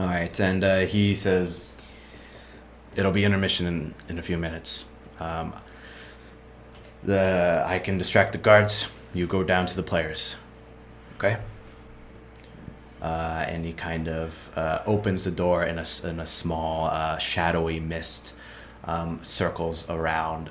All right, and he says, it'll be intermission in a few minutes. I can distract the guards. You go down to the players. Okay? And he kind of opens the door in a small shadowy mist circles around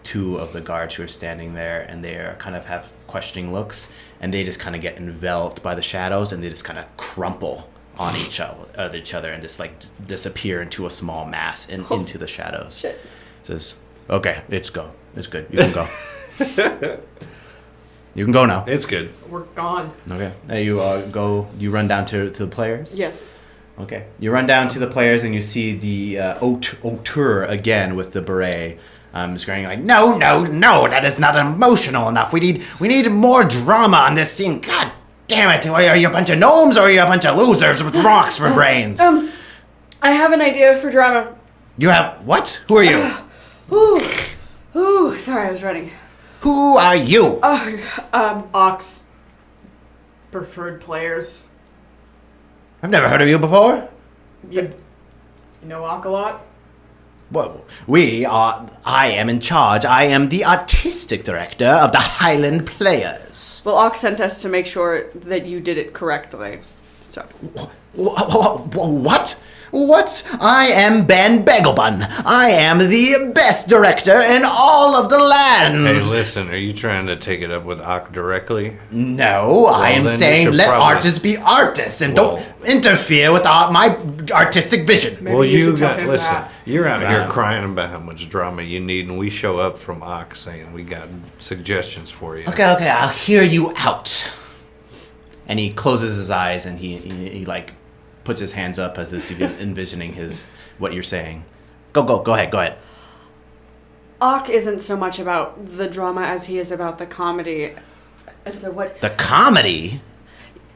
two of the guards who are standing there, and they are kind of have questioning looks, and they just kind of get enveloped by the shadows, and they just kind of crumple on each other and just like disappear into a small mass into the shadows. Shit. Says, okay, it's good. You can go. You can go now. It's good. We're gone. Okay. You go. You run down to the players. Yes. Okay. You run down to the players and you see the auteur again with the beret, screaming like, "No, that is not emotional enough. We need more drama on this scene. God damn it! Are you a bunch of gnomes or are you a bunch of losers with rocks for brains?" I have an idea for drama. You have what? Who are you? Ooh. Sorry, I was running. Who are you? Ox. Preferred players. I've never heard of you before. You know Ock a lot? Well, I am in charge. I am the artistic director of the Highland Players. Well, Ox sent us to make sure that you did it correctly. So. What? What? I am Ben Begelbun. I am the best director in all of the lands. Hey, listen, are you trying to take it up with Ock directly? No, I am saying let artists be artists and don't interfere with my artistic vision. Well, you're out here crying about how much drama you need, and we show up from Ock saying we got suggestions for you. Okay, I'll hear you out. And he closes his eyes and he like puts his hands up as if he's envisioning what you're saying. Go ahead. Ock isn't so much about the drama as he is about the comedy. And so what? The comedy?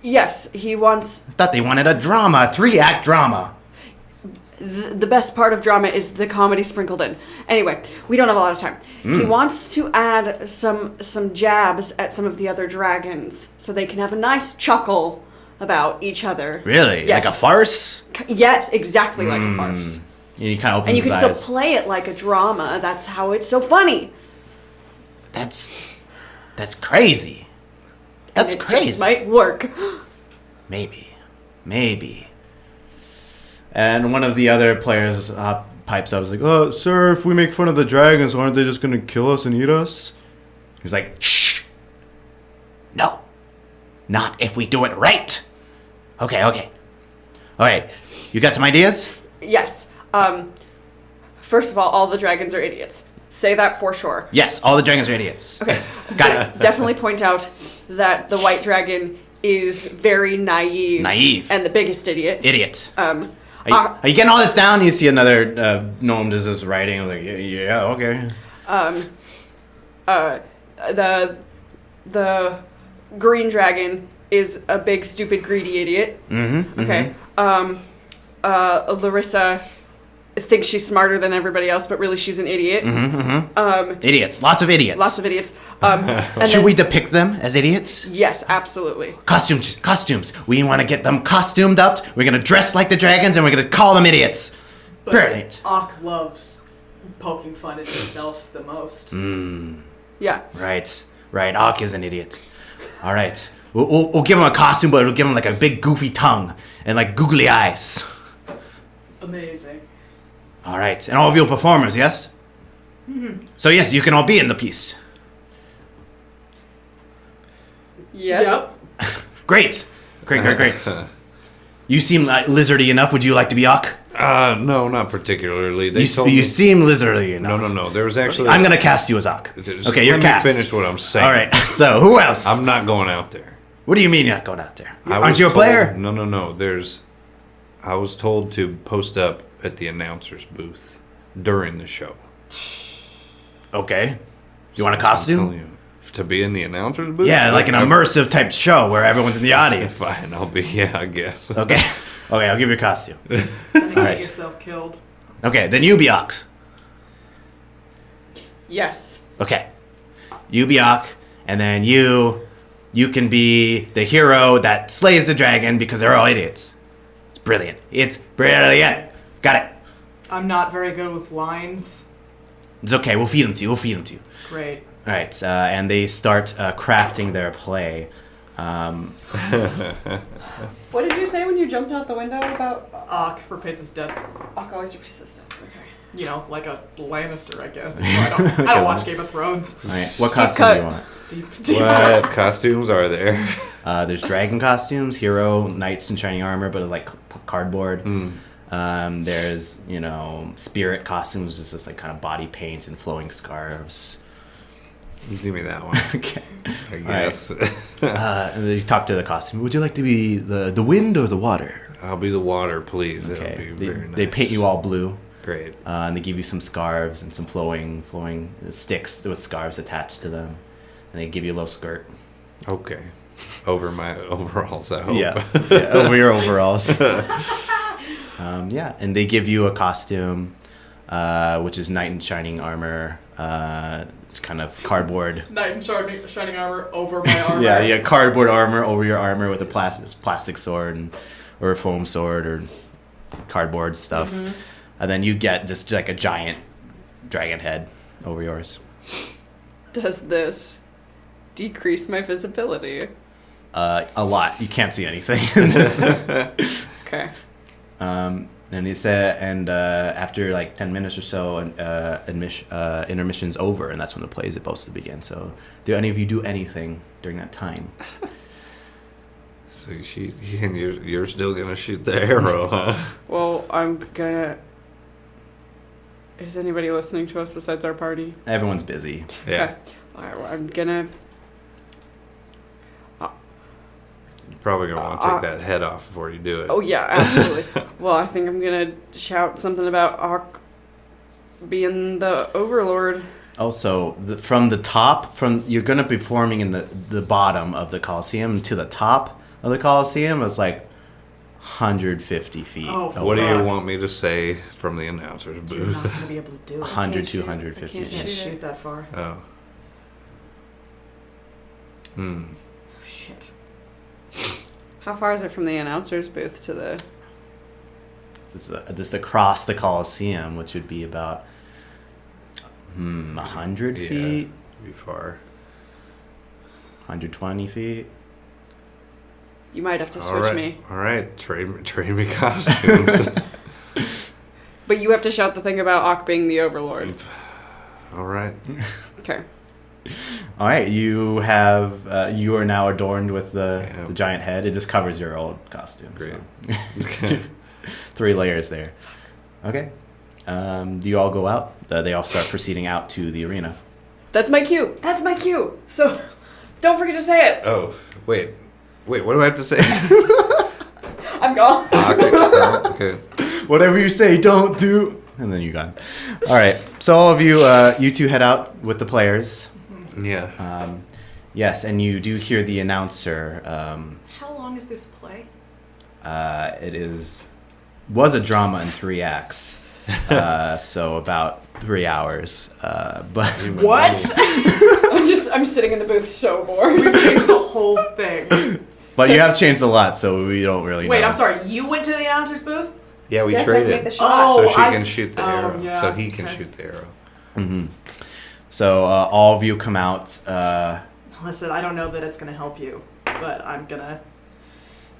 Yes, he wants... I thought they wanted a drama, a 3-act drama. The best part of drama is the comedy sprinkled in. Anyway, we don't have a lot of time. He wants to add some jabs at some of the other dragons so they can have a nice chuckle about each other. Really? Yes. Like a farce? Yes, exactly like a farce. And he kind of opens And you can his still eyes. play it like a drama. That's how it's so funny. That's crazy. That's and it crazy. Just might work. Maybe. And one of the other players pipes up, like, "Oh, sir, if we make fun of the dragons, aren't they just going to kill us and eat us?" He's like, "Shh! No. Not if we do it right." Okay. All right. You got some ideas? Yes. First of all the dragons are idiots. Say that for sure. Yes, all the dragons are idiots. Okay. Got it. Definitely point out that the white dragon is very naive. And the biggest idiot. Idiot. Are you getting all this down? You see another gnome does this writing. I'm like, yeah, okay. The green dragon is a big, stupid, greedy idiot. Mm-hmm. Okay. Larissa thinks she's smarter than everybody else, but really she's an idiot. Idiots. Lots of idiots. And Should we depict them as idiots? Yes, absolutely. Costumes. We want to get them costumed up. We're going to dress like the dragons, and we're going to call them idiots. Brilliant. Ock loves poking fun at himself the most. Yeah. Right. Ock is an idiot. All right. We'll give him a costume, but we'll give him like a big goofy tongue and like googly eyes. Amazing. All right. And all of you are performers, yes? Mm-hmm. So yes, you can all be in the piece. Yep. Great. You seem like lizardy enough. Would you like to be Ock? No, not particularly. You seem lizardy enough. No. There was actually... I'm going to cast you as Ock. Okay, you're cast. Let me finish what I'm saying. All right. So, who else? I'm not going out there. What do you mean you're not going out there? Aren't you a player? No. I was told to post up at the announcer's booth during the show. Okay. You want a costume? I'm telling you, to be in the announcer's booth? Yeah, like an immersive type show where everyone's in the audience. Fine, I'll be, I guess. Okay, I'll give you a costume. Then you All right. get yourself killed. Okay, then you be Ox. Yes. Okay. You be Ock, and then you can be the hero that slays the dragon because they're all idiots. brilliant. It's brilliant. Got it. I'm not very good with lines. It's okay. We'll feed them to you. Great. All right, and they start crafting their play. What did you say when you jumped out the window about? Ock repays his debts. Ock always repays his debts. Okay. You know, like a Lannister, I guess. I don't watch Game of Thrones. All right, what costume do you want? Deep What costumes are there? There's dragon costumes, hero, knights in shining armor, but like cardboard. There's, spirit costumes, just this like kind of body paint and flowing scarves. Give me that one. Okay. I guess. Right. And then you talk to the costume. Would you like to be the wind or the water? I'll be the water, please. Okay. It'll be very nice. They paint you all blue. Great. And they give you some scarves and some flowing sticks with scarves attached to them. And they give you a little skirt. Okay. Over my overalls, I hope. Yeah, over your overalls. And they give you a costume, which is knight in shining armor. It's kind of cardboard. Knight in shining armor over my armor. Yeah, cardboard armor over your armor with a plastic sword or a foam sword or cardboard stuff. Mm-hmm. And then you get just like a giant dragon head over yours. Does this decrease my visibility? A lot. You can't see anything. Okay. And he said, after like 10 minutes or so, intermission's over, and that's when the play is supposed to begin. So, do any of you do anything during that time? So you're still gonna shoot the arrow, huh? Well, I'm gonna. Is anybody listening to us besides our party? Everyone's busy. Yeah. Okay. I'm gonna. You're probably gonna want to take that head off before you do it. Oh yeah, absolutely. Well, I think I'm gonna shout something about Ock being the overlord. Also, from the top, you're gonna be forming in the bottom of the Colosseum to the top of the Colosseum. It's like 150 feet. Oh, what do you want me to say from the announcer's You're booth? not gonna be able to do it. 100 to 150 I can't You can't feet. shoot that far. Oh. Shit. How far is it from the announcer's booth to the? Just across the Colosseum, which would be about 100 feet. Be far. 120 feet. You might have to switch me. All right, trade me costumes. But you have to shout the thing about Ock being the overlord. All right. Okay. All right, you are now adorned with the giant head. It just covers your old costume. Great. So. 3 layers there. Okay. Do you all go out? They all start proceeding out to the arena. That's my cue. So, don't forget to say it. Oh, wait, what do I have to say? I'm gone. Okay. Whatever you say, don't do. And then you're gone. All right. So all of you, you two head out with the players. Yeah. Yes, and you do hear the announcer. How long is this play? It was a drama in 3 acts, so about 3 hours. But What? I'm sitting in the booth so bored. We've changed the whole thing. But you have changed a lot, so we don't really know. Wait, I'm sorry. You went to the announcer's booth? Yeah, we Yes, I make traded. the shot. So she can shoot the arrow. yeah, So he can okay. shoot the arrow. Mm-hmm. So all of you come out. Listen, I don't know that it's going to help you, but I'm going to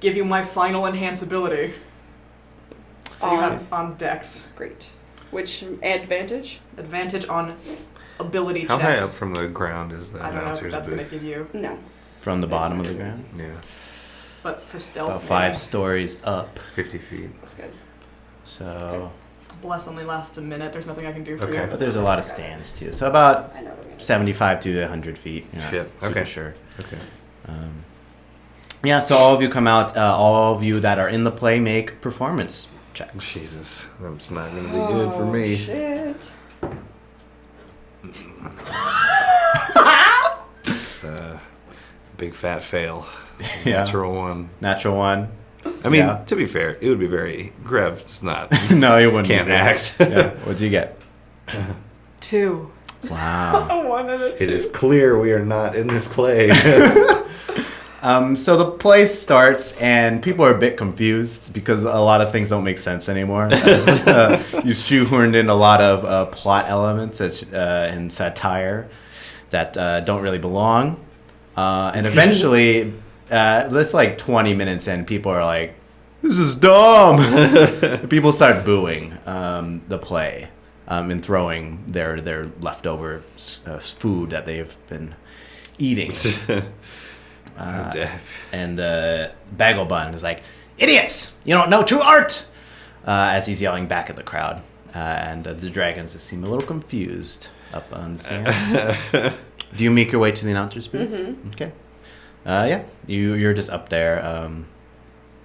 give you my final enhance ability. So you have on dex. Great. Which advantage? Advantage on ability How checks. high up from the ground is the I don't know if announcer's that's going to booth? give you. No. From the bottom of the ground? Yeah, But for stealth. About 5 stories up. 50 feet. That's good. So, Bless only lasts a minute. There's nothing I can do for Okay. you. but there's a lot of stands too. So about I know what we're gonna 75 to 100 feet. You're not Shit. super Okay. Sure. Okay. Yeah. So all of you come out. All of you that are in the play make performance checks. Jesus, that's not going to be good for me. Oh, shit. It's a big fat fail. Yeah. Natural 1. Natural 1. I mean, Yeah. to be fair, it would be very Grev's not. No, you wouldn't. Can't be there. act. Yeah. What'd you get? 2. Wow. One and a It is clear we are not in this play. So the play starts, and people are a bit confused because a lot of things don't make sense anymore. You've shoehorned in a lot of plot elements and satire that don't really belong. And eventually, this like 20 minutes in, people are like, "This is dumb." People start booing the play and throwing their leftover food that they've been eating. And Bagel Bun is like, "Idiots! You don't know true art!" As he's yelling back at the crowd. And the dragons just seem a little confused up on the stands. Do you make your way to the announcer's booth? Mm-hmm. Okay. Yeah, you're just up there.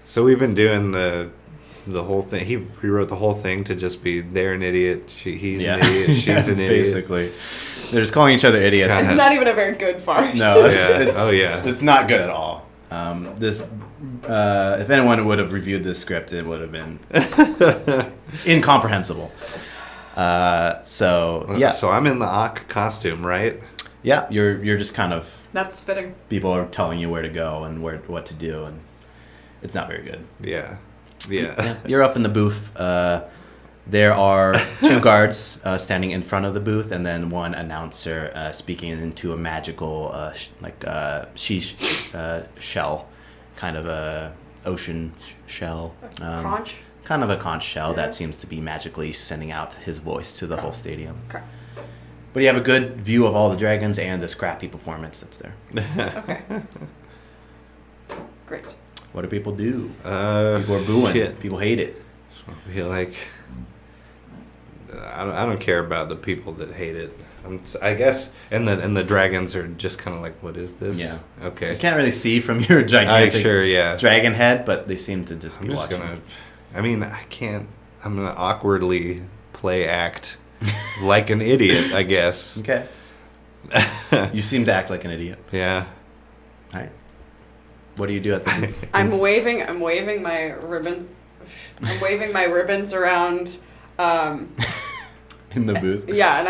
So we've been doing the whole thing. He rewrote the whole thing to just be they're an idiot, he's an idiot, she's an idiot. Basically, they're just calling each other idiots. It's not even a very good farce. No, it's not good at all. If anyone would have reviewed this script, it would have been incomprehensible. So I'm in the Auk costume, right? Yeah, you're just kind of. That's fitting. People are telling you where to go and what to do, and it's not very good. Yeah. You're up in the booth. There are 2 guards standing in front of the booth, and then one announcer speaking into a magical shell, kind of a ocean shell. Conch? Kind of a conch shell that seems to be magically sending out his voice to the whole stadium. Okay. But you have a good view of all the dragons and the scrappy performance that's there. Okay. Great. What do people do? People are booing. Shit. People hate it. I feel like I don't care about the people that hate it. I guess, and the dragons are just kind of like, what is this? Yeah. Okay. You can't really see from your gigantic yeah. dragon head, but they seem to just be watching. I can't. I'm gonna awkwardly play act like an idiot, I guess. Okay. You seem to act like an idiot. Yeah. All right. What do you do at the? I'm waving my ribbon. I'm waving my ribbons around. In the booth. Yeah, and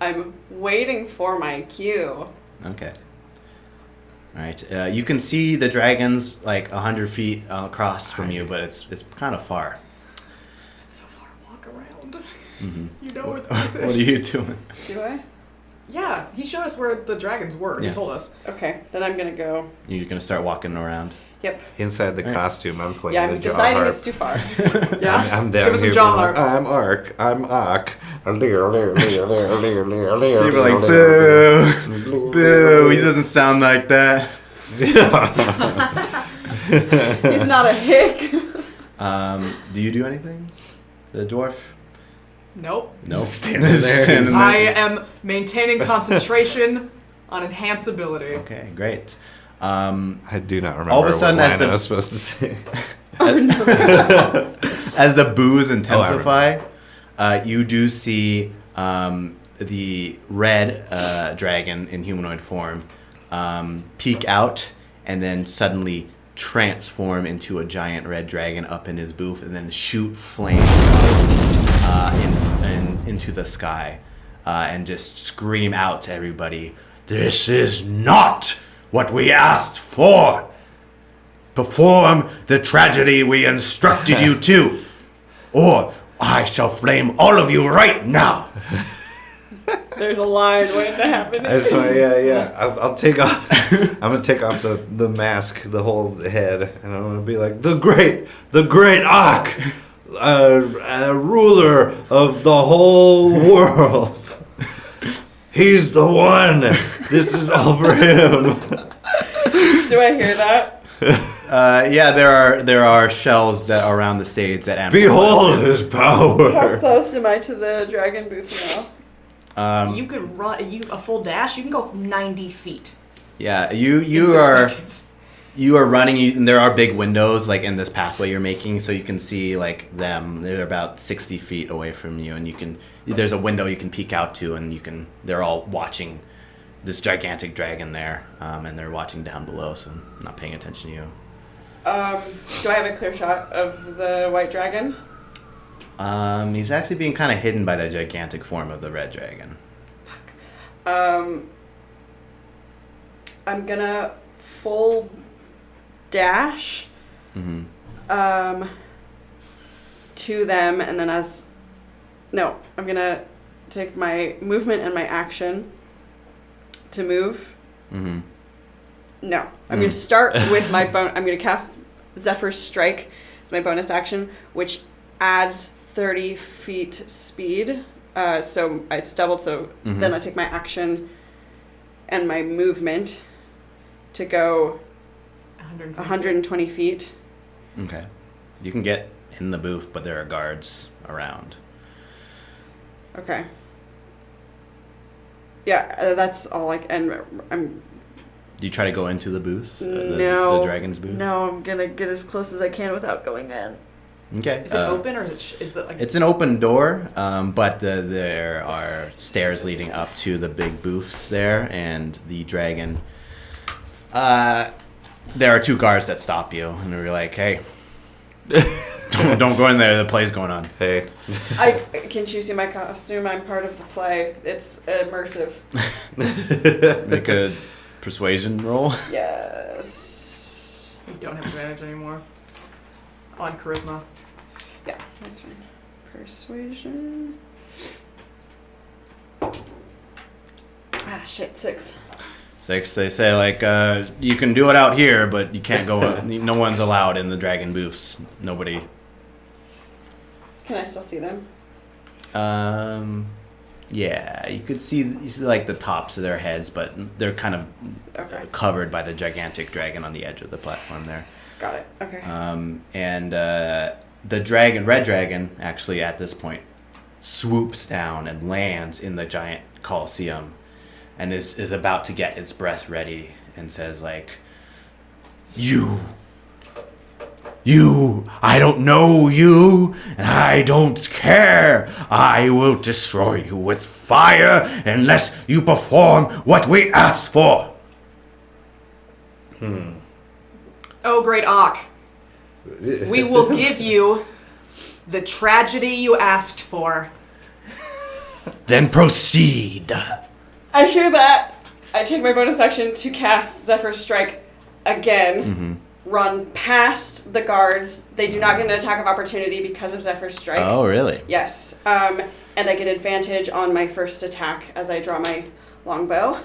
I'm waiting for my cue. Okay. All right. You can see the dragons like 100 feet across from you, but it's kind of far. It's so far. Walk around. Mm-hmm. You know where the booth is. What are you doing? Do I? Yeah, he showed us where the dragons were. Yeah. He told us. Okay, then I'm gonna go. You're gonna start walking around. Yep. Inside the costume, I'm playing Yeah, the I'm jaw deciding harp. it's too far. Yeah. I'm down It was here. a jaw being like, harp. I'm Ark. I'm Ak. People People are like, boo, boo. He doesn't sound like that. He's not a hick. Do you do anything? The dwarf? Nope. Nope. Standing there. I am maintaining concentration on enhanceability. Okay, great. I do not remember All of a sudden, what as line the- I was supposed to say. As the boos intensify, you do see the red dragon in humanoid form peek out and then suddenly transform into a giant red dragon up in his booth and then shoot flames into the sky and just scream out to everybody, "This is not what we asked for! Perform the tragedy we instructed you to, or I shall flame all of you right now!" There's a line waiting to happen. I'll take off. I'm gonna take off the mask, the whole head, and I'm gonna be like, the great Ak, ruler of the whole world. He's the one. This is all for him. Do I hear that? Yeah, there are shells that are around the stage that amplify. Behold his How power. close am I to the dragon booth now? You can run a full dash. You can go 90 feet. Yeah, in you 6 are seconds. you are running, and there are big windows like in this pathway you're making, so you can see like them. They're about 60 feet away from you, and there's a window you can peek out to, and they're all watching this gigantic dragon there, and they're watching down below, so not paying attention to you. Do I have a clear shot of the white dragon? He's actually being kind of hidden by the gigantic form of the red dragon. I'm gonna full dash to them, and then I'm gonna take my movement and my action to move. Mm-hmm. No, I'm gonna start with my I'm gonna cast Zephyr's Strike as my bonus action, which adds 30 feet speed. So it's doubled. So then I take my action and my movement to go 120 feet. Okay. You can get in the booth, but there are guards around. Okay. Yeah, that's all. I'm. Do you try to go into the booth? No. The dragon's booth? No, I'm gonna get as close as I can without going in. Okay. Is it open, or is it like... It's an open door, but there are stairs leading up to the big booths there, and the dragon... there are 2 guards that stop you, and they're like, hey, don't go in there, the play's going on. Hey. Can't you see my costume? I'm part of the play. It's immersive. Make a persuasion roll. Yes. We don't have advantage anymore. On charisma. Yeah, that's fine. Persuasion. Shit, 6. 6, they say, like, you can do it out here, but you can't go... no one's allowed in the dragon booths. Nobody. Can I still see them? Yeah, you see like the tops of their heads, but they're kind of covered by the gigantic dragon on the edge of the platform there. Got it. Okay. And the red dragon, actually at this point, swoops down and lands in the giant Colosseum, and is about to get its breath ready, and says like, You, I don't know you, and I don't care. I will destroy you with fire unless you perform what we asked for. Oh, great Ock. We will give you the tragedy you asked for. Then proceed. I hear that. I take my bonus action to cast Zephyr's Strike again. Run past the guards. They do not get an attack of opportunity because of Zephyr's Strike. Oh, really? Yes. And I get advantage on my first attack as I draw my longbow.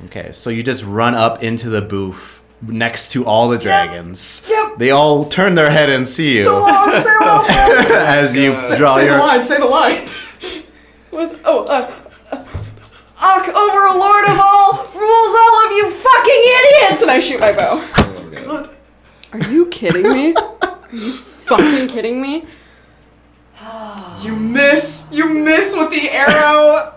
Okay, so you just run up into the booth next to all the dragons. Yep. They all turn their head and see you. So long, farewell, friends. As you draw your... Say the line. Ock over a lord of all, rules all of you fucking idiots! And I shoot my bow. Are you kidding me? Are you fucking kidding me? You miss with the arrow.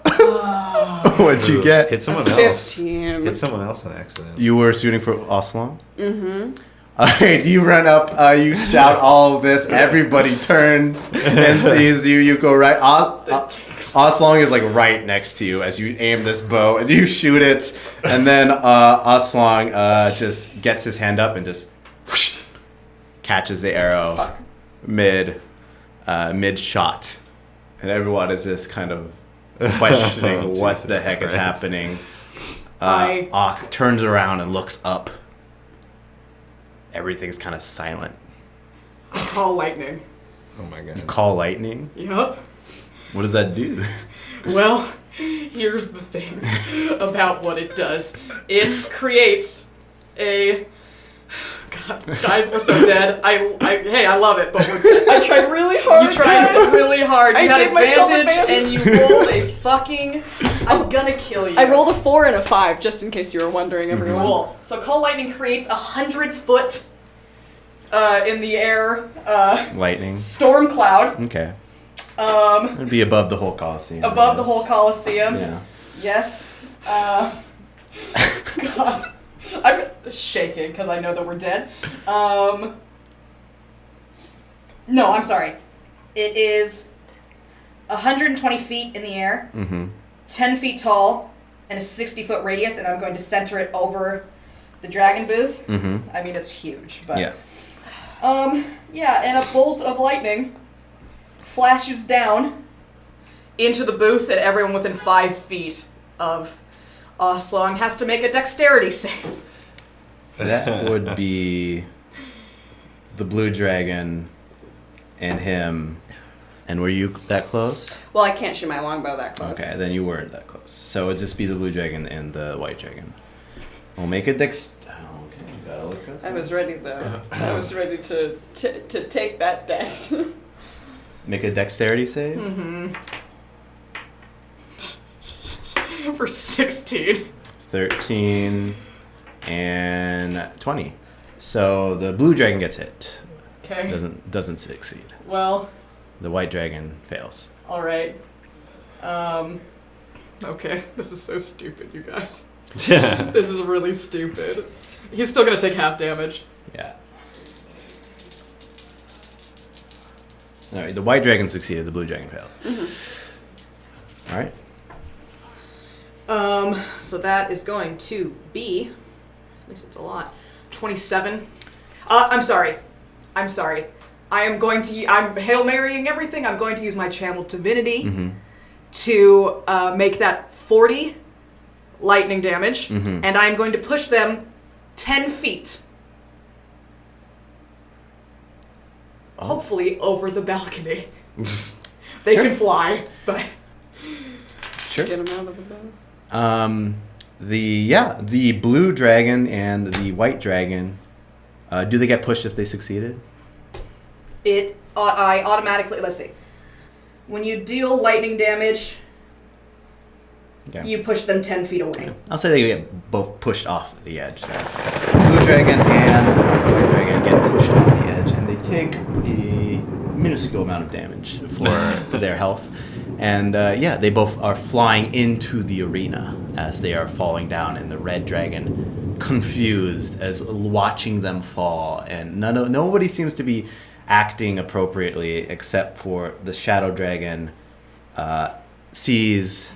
What'd you get? Hit someone else. 15. Hit someone else on accident. You were shooting for Oslong? Alright, you run up, you shout all of this, everybody turns and sees you, you go right, Oslong is like right next to you as you aim this bow, and you shoot it, and then Oslong just gets his hand up and just whoosh, catches the arrow mid shot, and everyone is just kind of questioning what the heck is happening. Ock turns around and looks up. Everything's kind of silent. I call lightning. Oh my god. You call lightning? Yup. What does that do? Well, here's the thing about what it does. It creates a... God, guys, we're so dead. Hey, I love it, but I tried really hard. you tried really hard. You I had gave myself advantage, and you rolled a fucking... I'm gonna kill you. I rolled a 4 and a 5, just in case you were wondering, everyone. Cool. So Call Lightning creates 100-foot in the air Lightning. storm cloud. Okay. It'd be above the whole Colosseum. Above the whole Colosseum. Yeah. Yes. God. I'm shaking because I know that we're dead. No, I'm sorry. It is 120 feet in the air, 10 feet tall, and a 60-foot radius, and I'm going to center it over the dragon booth. I mean, it's huge, but... Yeah. Yeah, and a bolt of lightning flashes down into the booth, and everyone within 5 feet of Oslong has to make a dexterity save. That would be the blue dragon and him. And were you that close? Well, I can't shoot my longbow that close. Okay, then you weren't that close. So it'd just be the blue dragon and the white dragon. We'll make a dex. Oh, okay, you gotta look up. I was ready though. I was ready to take that dex. Make a dexterity save. Mm-hmm. For 16. 13 and 20. So the blue dragon gets hit. Okay. Doesn't succeed. Well. The white dragon fails. All right. Okay. This is so stupid, you guys. This is really stupid. He's still gonna take half damage. Yeah. All right. The white dragon succeeded. The blue dragon failed. Mm-hmm. All right. So that is going to be, at least it's a lot, 27. I'm sorry. I am going to, I'm Hail Marying everything. I'm going to use my channel divinity to make that 40 lightning damage. And I'm going to push them 10 feet. Oh. Hopefully over the balcony. They can fly, but... Sure. Get him out of the bed. The blue dragon and the white dragon, do they get pushed if they succeeded? I automatically, let's see. When you deal lightning damage, you push them 10 feet away. I'll say they get both pushed off the edge there. Blue dragon and white dragon get pushed off the edge, and they take a minuscule amount of damage for their health. And they both are flying into the arena as they are falling down, and the red dragon, confused as watching them fall, and nobody seems to be acting appropriately except for the shadow dragon sees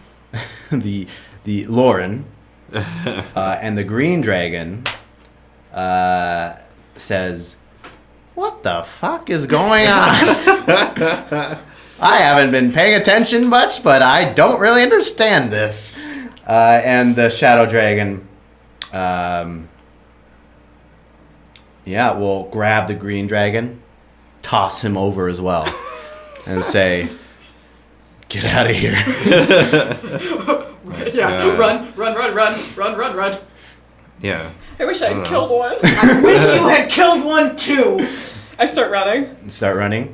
the Larin, and the green dragon says, "What the fuck is going on? I haven't been paying attention much, but I don't really understand this." And the shadow dragon, will grab the green dragon, toss him over as well, and say, "Get out of here." Run. Yeah. I wish I had killed one. I wish you had killed one too. I start running. Start running.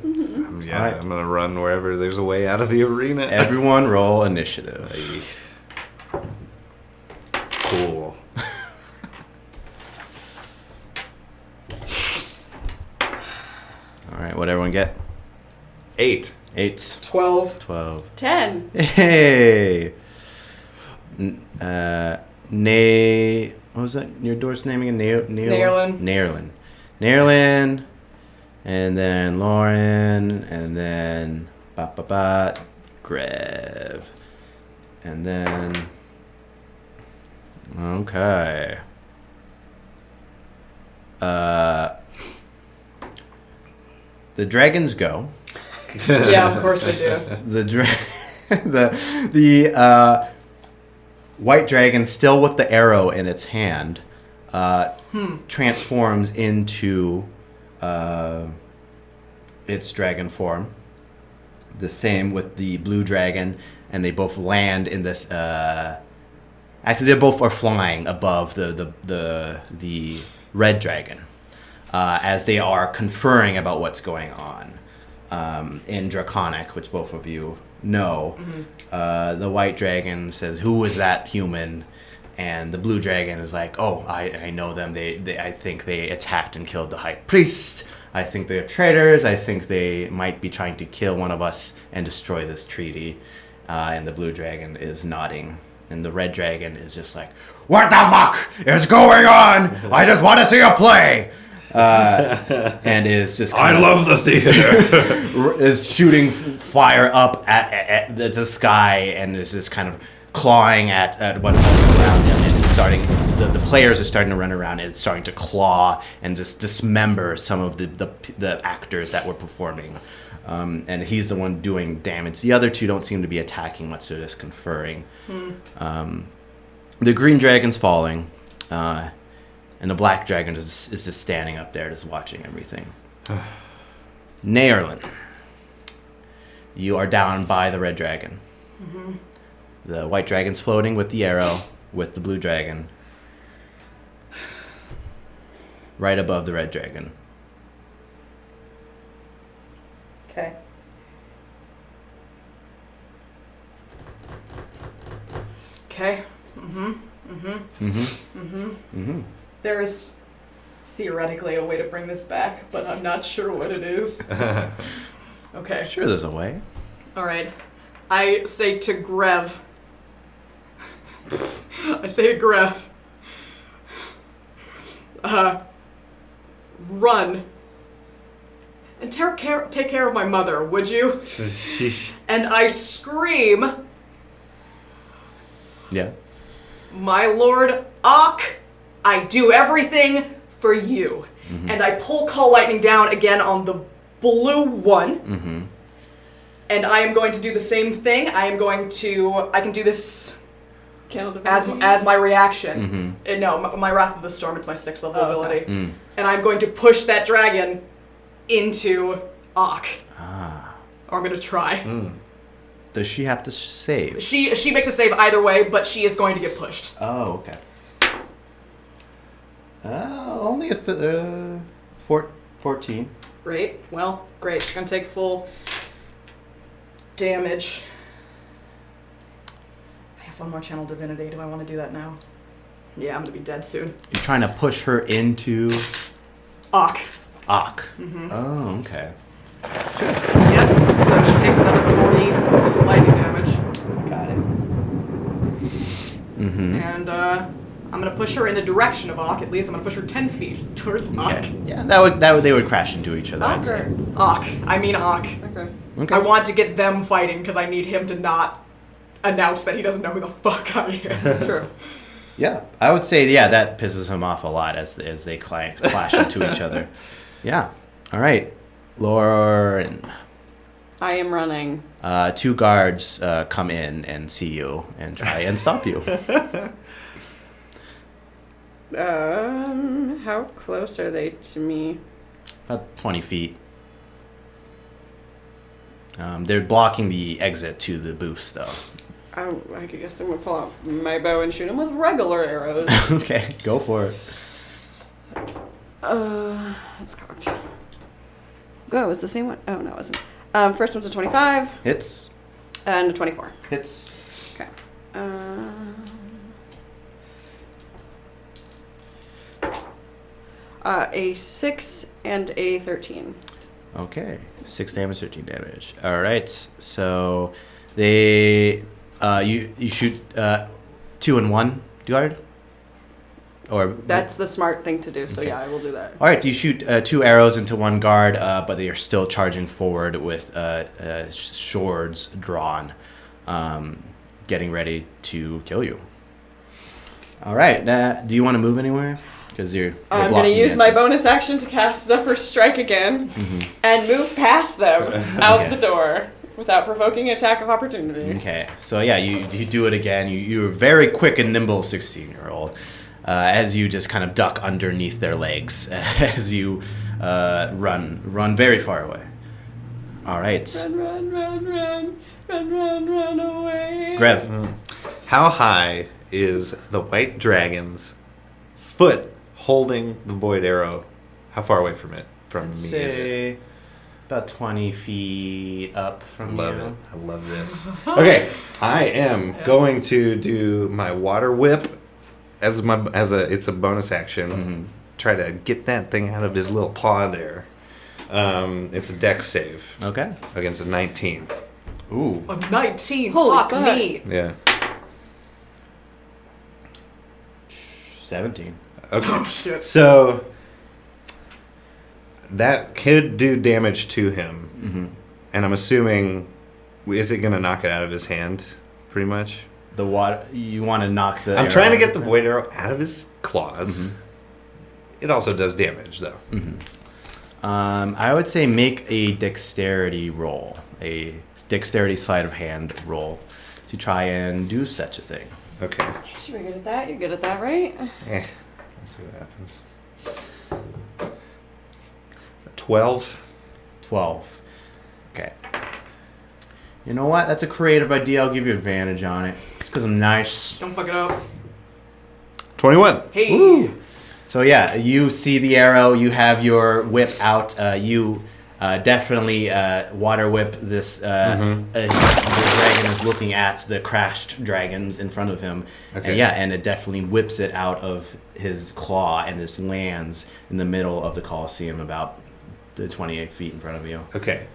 Yeah, All right. I'm gonna run wherever there's a way out of the arena. Everyone roll initiative. Cool. All right, what everyone get? 8. 8. 12. 12. 10. Hey. What was that? Your dwarf's name again? Naierlen. Naierlen. And then Larin. And then Grev. And then... Okay. The dragons go. Yeah, of course they do. The white dragon, still with the arrow in its hand, transforms into its dragon form. The same with the blue dragon, and they both land in this. Actually, they both are flying above the red dragon, as they are conferring about what's going on. In Draconic, which both of you know, the white dragon says, "Who is that human?" And the blue dragon is like, "Oh, I know them. I think they attacked and killed the high priest. I think they're traitors. I think they might be trying to kill one of us and destroy this treaty." And the blue dragon is nodding. And the red dragon is just like, "What the fuck is going on? I just want to see a play." And is just I love the theater. is shooting fire up at the sky, and is just kind of clawing at what's around him, and it's starting. The players are starting to run around, and it's starting to claw and just dismember some of the actors that were performing. And he's the one doing damage. The other two don't seem to be attacking much; they're just conferring. The green dragon's falling. And the black dragon is just standing up there, just watching everything. Naierlen, you are down by the red dragon. Mm-hmm. The white dragon's floating with the arrow, with the blue dragon. Right above the red dragon. Okay. Okay. There's theoretically a way to bring this back, but I'm not sure what it is. Okay. Sure, there's a way. All right. I say to Grev. Run. And take care of my mother, would you? And I scream, Yeah. my lord Ak, I do everything for you. Mm-hmm. And I pull Call Lightning down again on the blue one. Mm-hmm. And I am going to do the same thing. I can do this as my reaction. Mm-hmm. No, my Wrath of the Storm, it's my 6th level ability. Okay. And I'm going to push that dragon into Ak. Or I'm going to try. Does she have to save? She makes a save either way, but she is going to get pushed. Oh, okay. Only a 14. Great. Well, great. She's going to take full damage. I have one more channel divinity. Do I want to do that now? Yeah, I'm going to be dead soon. You're trying to push her into... Ak. Mm-hmm. Oh, okay. Sure. Yep. So she takes another 40 lightning damage. Got it. Mm-hmm. And I'm going to push her in the direction of Ak. At least I'm going to push her 10 feet towards Ak. Okay. Yeah, they would crash into each other, I'd say. Ak. I mean Ak. Okay. I want to get them fighting because I need him to not announce that he doesn't know who the fuck I am. True. Yeah, I would say, that pisses him off a lot as they clash into each other. Yeah. All right. Larin. I am running. 2 guards come in and see you and try and stop you. How close are they to me? About 20 feet. They're blocking the exit to the booths, though. I guess I'm gonna pull out my bow and shoot them with regular arrows. Okay, go for it. That's cocked. Go, it's the same one. Oh, no, it wasn't. First one's a 25. Hits. And a 24. Hits. Okay. A 6 and a 13. Okay, 6 damage, 13 damage. All right, so they you shoot 2 and 1 guard, or that's the smart thing to do. So okay. Yeah, I will do that. All right, you shoot 2 arrows into 1 guard, but they are still charging forward with swords drawn, getting ready to kill you. All right, do you want to move anywhere? Because I'm going to use my bonus action to cast Zephyr Strike again and move past them out the door without provoking attack of opportunity. Okay, so yeah, you do it again. You're very quick and nimble 16-year-old as you just kind of duck underneath their legs as you run very far away. All right. Run away. Grev. How high is the white dragon's foot holding the void arrow? How far away from it? From I'd me is it? say about 20 feet up from Love you. it. I love this. Okay, I am going to do my water whip it's a bonus action. Try to get that thing out of his little paw there. It's a dex save. Okay. Against a 19. Ooh. A 19. Holy Fuck fuck. me. Yeah. 17. Okay. Oh shit. So that could do damage to him, and I'm assuming, is it going to knock it out of his hand, pretty much? The water. You want to knock the. I'm arrow trying to out get of the it? void arrow out of his claws. It also does damage, though. I would say make a dexterity roll, a dexterity sleight of hand roll, to try and do such a thing. Okay. Should be good at that. You're good at that, right? Let's see what happens. 12. 12. Okay. You know what? That's a creative idea. I'll give you advantage on it. It's because I'm nice. Don't fuck it up. 21. Hey. Ooh. So yeah, you see the arrow. You have your whip out. You definitely water whip this. The dragon is looking at the crashed dragons in front of him. Okay. And it definitely whips it out of his claw, and this lands in the middle of the Colosseum, about the 28 feet in front of you. Okay.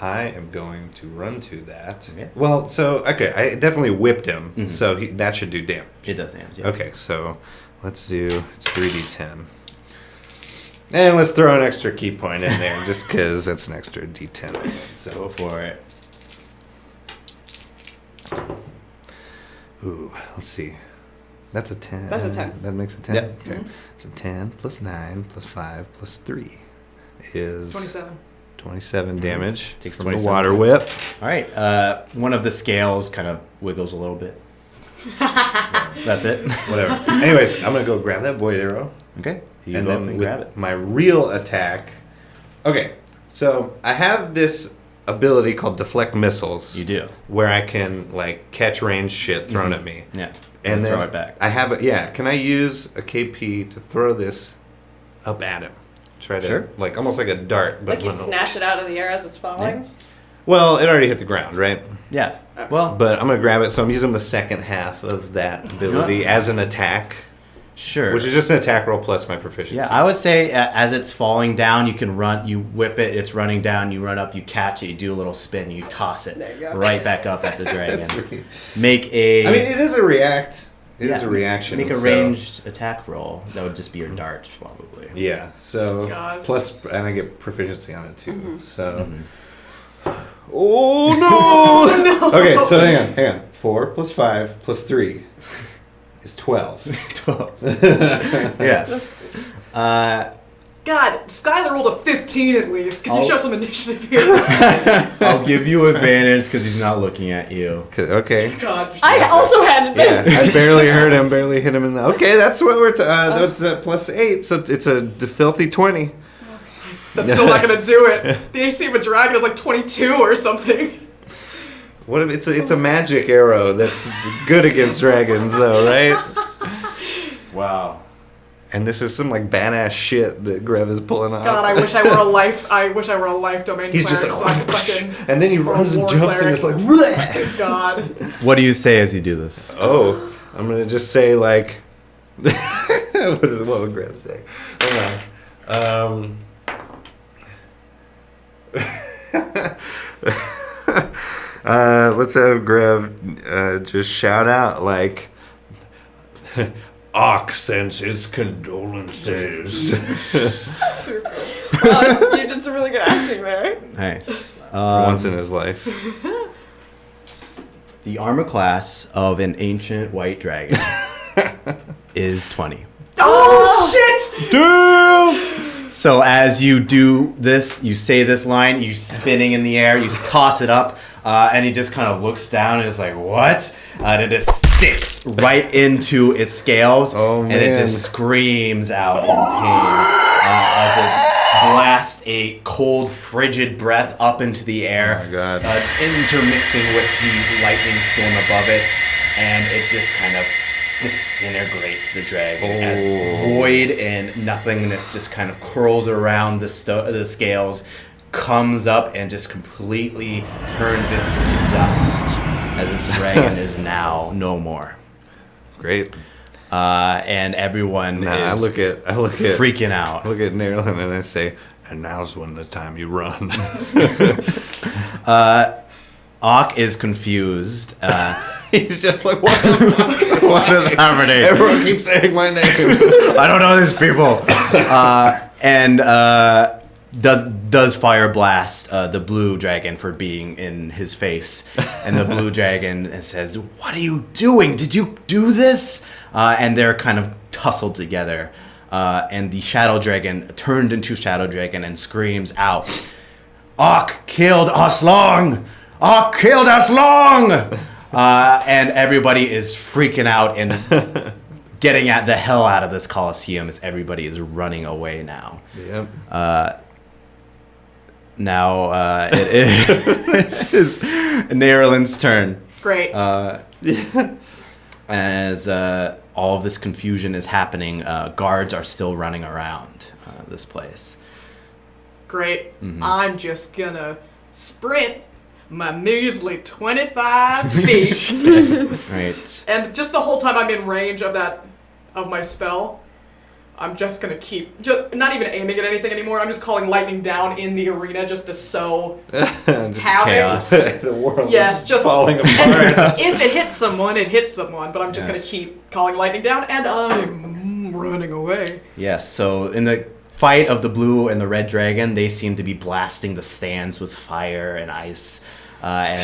I am going to run to that. Okay. Well, I definitely whipped him, so that should do damage. It does damage. Yeah. Okay, so let's do, it's 3d10. And let's throw an extra key point in there, just because that's an extra d10. So Go for it. Ooh, let's see. That's a 10. That's a 10. That makes a 10? Yep. Okay. So 10 plus 9 plus 5 plus 3 is 27 damage Takes from the 27 water damage. whip. All right. One of the scales kind of wiggles a little bit. That's it. Whatever. Anyways, I'm going to go grab that void arrow. Okay. You And go up then and with grab it. my real attack. Okay, so I have this ability called deflect missiles. You do. Where I can like catch ranged shit thrown at me. Yeah. And then throw it back. I have it. Yeah, can I use a KP to throw this up at him? Try to Sure. like almost like a dart, but Like you snatch it out of the air as it's falling? Yeah. Well, it already hit the ground, right? Yeah. Well, But I'm gonna grab it, so I'm using the second half of that ability as an attack, sure. which is just an attack roll plus my proficiency. Yeah, I would say as it's falling down, you can run. You whip it. It's running down. You run up. You catch it. You do a little spin. You toss it There you go. right back up at the dragon. That's really- Make a. I mean, it is a react. It is yeah, a reaction. Make a so- ranged attack roll. That would just be your dart, probably. Yeah. So God. plus, and I get proficiency on it too. So. Mm-hmm. Oh no! Okay, so hang on. 4 plus 5 plus 3 is 12. 12. Yes. God, Skyler rolled a 15 at least. Could you I'll- show some initiative here? I'll give you advantage because he's not looking at you. Okay. God, you're I also had Yeah, advantage. I barely heard him. Barely hit him in the. Okay, that's what we're. That's plus 8, so it's a filthy 20. that's still not gonna do it. The AC of a dragon is like 22 or something. What if it's a magic arrow that's good against dragons, though, right? Wow. And this is some like badass shit that Grev is pulling off. God, I wish I were a life domain He's cleric just so I like, could fucking. and then he or a runs and war jumps and cleric. it's like, bleh. God. What do you say as you do this? Oh, I'm gonna just say like, what would Grev say? Hold on. Let's have Grev just shout out like, Ock sends his condolences. Wow, you did some really good acting there. Nice. For once in his life. The armor class of an ancient white dragon is 20. Oh, shit! Damn! So as you do this, you say this line, you spinning in the air, you toss it up, and he just kind of looks down and is like, what? And it just sticks right into its scales, Oh, and it man. just screams out in pain as it blasts a cold, frigid breath up into the air, Oh, my God. Intermixing with the lightning storm above it, and it just kind of disintegrates the dragon as void and nothingness just kind of curls around the scales, comes up and just completely turns it to dust as this dragon is now no more. Great. And everyone Nah, is I look at freaking out. I look at Naierlen and I say, and now's when the time you run. Ock is confused. He's just like, what the fuck? What is happening? Everyone keeps saying my name. I don't know these people. And does fire blast the blue dragon for being in his face. And the blue dragon says, what are you doing? Did you do this? And they're kind of tussled together. And the shadow dragon turned into shadow dragon and screams out, Ock killed us long! Ock killed us long! And everybody is freaking out and getting the hell out of this Colosseum as everybody is running away now. Yep. Now it is Naierlen's turn. Great. As all of this confusion is happening, guards are still running around this place. Great. I'm just gonna sprint my measly 25 feet. Right. And just the whole time I'm in range of my spell, I'm just gonna keep, not even aiming at anything anymore. I'm just calling lightning down in the arena just to sow Just havoc. chaos. the world Yes, is just falling apart. If it hits someone, it hits someone. But I'm just Yes. gonna keep calling lightning down, and I'm running away. Yes, so in the fight of the blue and the red dragon, they seem to be blasting the stands with fire and ice. And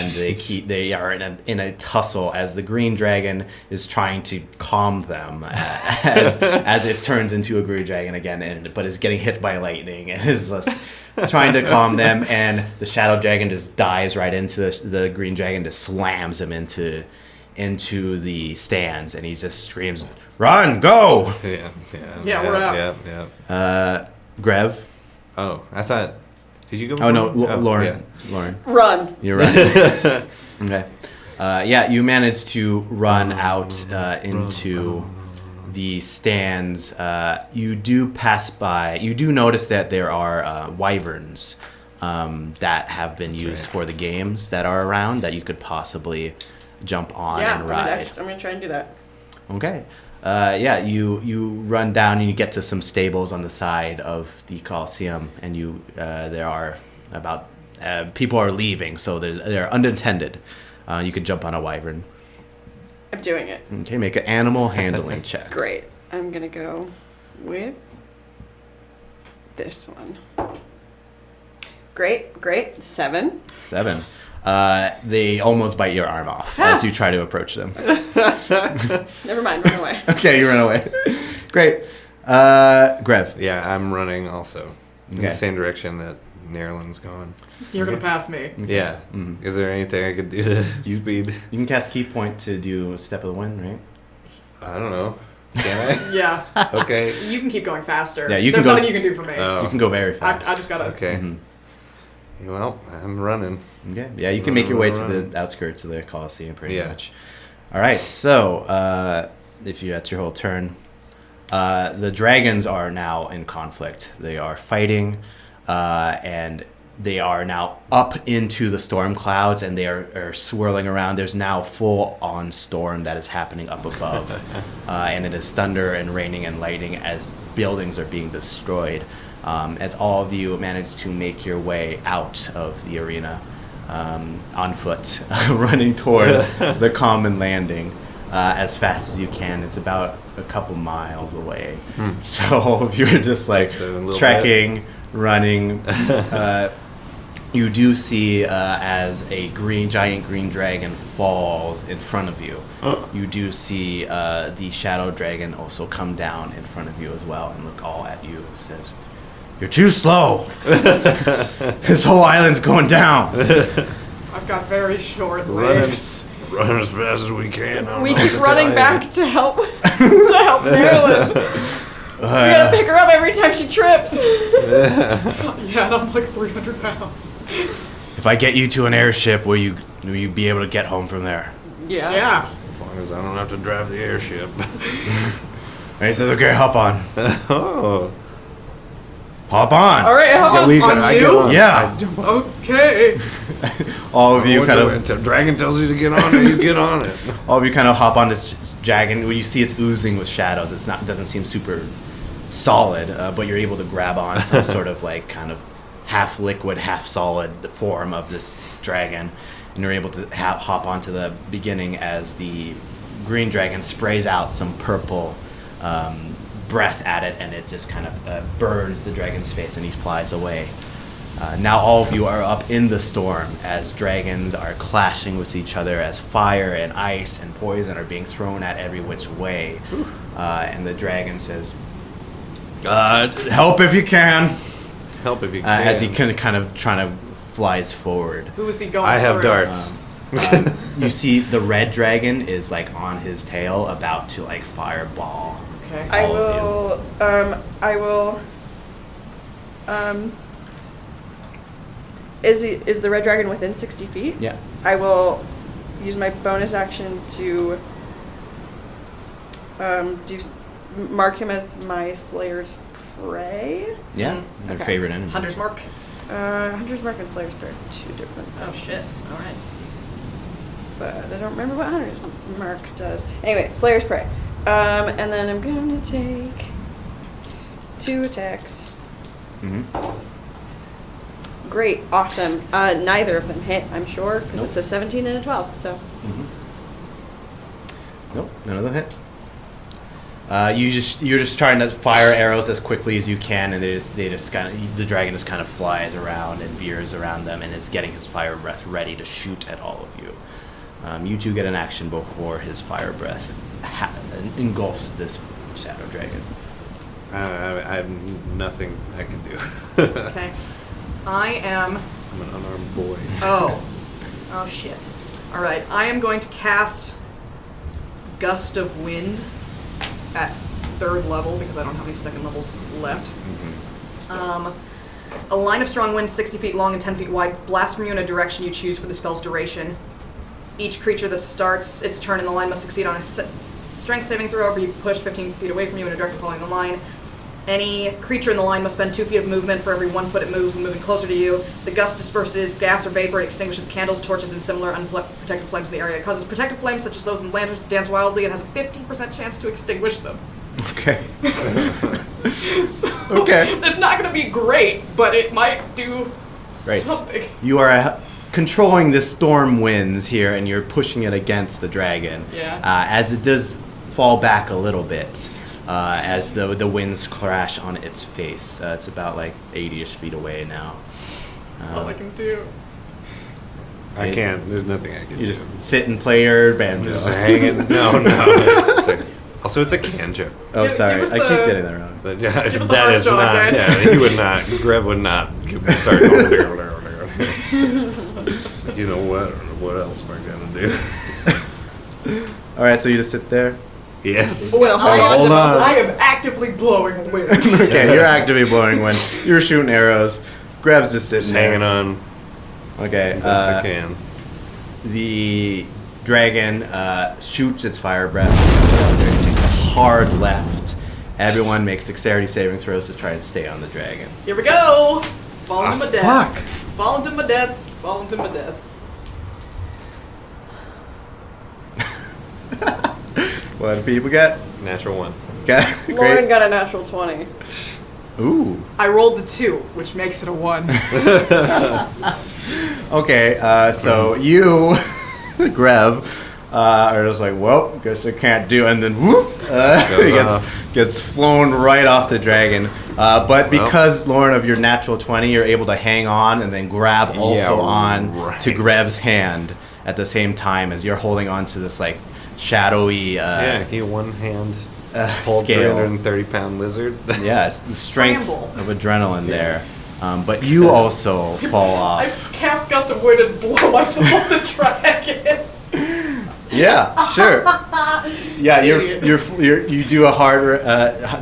they are in a tussle as the green dragon is trying to calm them as it turns into a green dragon again, but is getting hit by lightning and is just trying to calm them. And the shadow dragon just dives right into the green dragon, just slams him into the stands, and he just screams, "Run, go!" Yeah, we're out. Yeah. Grev. Oh, I thought. Did you go? Oh no, before? Lauren. Yeah. Lauren. Run. You're right. Okay. Yeah, you managed to run out into the stands. You do pass by. You do notice that there are wyverns that have been used for the games that are around that you could possibly jump on and ride. I'm gonna try and do that. Okay. Yeah, you run down and you get to some stables on the side of the Coliseum, and there are about people are leaving, so they're unattended. You could jump on a wyvern. I'm doing it. Okay, make an animal handling check. Great. I'm gonna go with this one. Great. 7. 7. They almost bite your arm off as you try to approach them. Never mind, run away. Okay, you run away. Great. Grev. Yeah, I'm running also in Okay. the same direction that Naierlen's going. You're gonna pass me. Yeah. Is there anything I could do to speed? You can cast Key Point to do Step of the Wind, right? I don't know. Can Yeah. I? Okay. You can keep going faster. Yeah, you can There's go- nothing you can do for me. Oh. You can go very fast. I just gotta. Okay. Well, I'm running. Okay. Yeah, you can make your way to Run. the outskirts of the Coliseum pretty Yeah. much. All right, so that's your whole turn. The dragons are now in conflict. They are fighting, and they are now up into the storm clouds, and they are swirling around. There's now full-on storm that is happening up above, and it is thunder and raining and lightning as buildings are being destroyed. As all of you manage to make your way out of the arena on foot, running toward the common landing as fast as you can. It's about a couple miles away. So you're just like Takes a little trekking, running. You do see as a giant green dragon falls in front of you. You do see the shadow dragon also come down in front of you as well and look all at you. It says, "You're too slow. This whole island's going down." I've got very short legs. Run as fast as we can. We keep running back to help Naierlen. We gotta pick her up every time she trips. Yeah, and I'm like 300 pounds. If I get you to an airship, will you be able to get home from there? Yeah. As long as I don't have to drive the airship. And he says, "Okay, hop on. Oh. Hop on." All right, hop on. On you? get on. Yeah. I jump on. Okay. All of you Once kind a dragon tells you to get on it, you get on it. All of you kind of hop on this dragon. When you see it's oozing with shadows, it doesn't seem super solid, but you're able to grab on some sort of like kind of half liquid, half solid form of this dragon, and you're able to hop onto the beginning as the green dragon sprays out some purple breath at it, and it just kind of burns the dragon's face, and he flies away. Now all of you are up in the storm as dragons are clashing with each other, as fire and ice and poison are being thrown at every which way. And the dragon says, "Help if you can." Help if you can. As he kind of trying to flies forward. Who is he going I have through? darts. You see the red dragon is like on his tail, about to like fireball. Okay. I all of will Is the red dragon within 60 feet? Yeah. I will use my bonus action to mark him as my Slayer's Prey. Yeah. Their Okay. favorite enemy. Hunter's mark. Hunter's Mark and Slayer's Prey are 2 different Oh things. shit. All right. But I don't remember what Hunter's Mark does. Anyway, Slayer's Prey. And then I'm gonna take 2 attacks. Mm-hmm. Great, awesome. Neither of them hit, I'm sure, because Nope. it's a 17 and a 12. So Nope, none of them hit. You're just trying to fire arrows as quickly as you can, and they just kind of, the dragon just kind of flies around and veers around them, and is getting his fire breath ready to shoot at all of you. You two get an action before his fire breath engulfs this shadow dragon. I have nothing I can do. Okay. I am. I'm an unarmed boy. Oh. Oh shit. All right. I am going to cast Gust of Wind at 3rd level because I don't have any 2nd levels left. A line of strong wind 60 feet long and 10 feet wide blast from you in a direction you choose for the spell's duration. Each creature that starts its turn in the line must succeed on a strength saving throw or be pushed 15 feet away from you in a direction following the line. Any creature in the line must spend 2 feet of movement for every 1 foot it moves when moving closer to you. The gust disperses gas or vapor. It extinguishes candles, torches, and similar unprotected flames in the area. It causes protected flames, such as those in lanterns, to dance wildly and has a 50% chance to extinguish them. Okay. So, Okay. It's not going to be great, but it might do Right. something. You are controlling the storm winds here, and you're pushing it against the dragon. Yeah. As it does fall back a little bit, as the winds crash on its face. It's about like 80-ish feet away now. That's all I can do. I can't. There's nothing I can do. You just sit and play your banjo. Just hanging. No. It's a can joke. Oh, Give sorry. us I keep the- getting that wrong. But yeah, Give us the that hard is joke, not. then. Yeah, he would not. Grev would not start going. So, you know what? I don't know what else am I gonna do? All right, so you just sit there. Yes. Well, Hold on. I am actively blowing wind. Okay, you're actively blowing wind. You're shooting arrows. Grev's just sitting Just there. hanging on Okay. best I can. The dragon shoots its fire breath. It takes a hard left. Everyone makes dexterity saving throws to try and stay on the dragon. Here we go. Falling to my death. Fuck. Falling to my death. Falling to my death. What do people get? Natural 1. Okay, Lauren great. got a natural 20. Ooh. I rolled the 2, which makes it a 1. Okay, so you, Grev, are just like, well, guess I can't do, and then whoop, Goes gets flown right off the dragon. But because, Lauren, of your natural 20, you're able to hang on and then grab also on right. to Grev's hand at the same time as you're holding on to this like shadowy Yeah, he one hand hold scale. 330-pound lizard. Yeah, it's the strength Scramble. of adrenaline there. But you also fall I off. cast Gust of Wind and blow myself off the dragon. Yeah, sure. Yeah, you do a hard.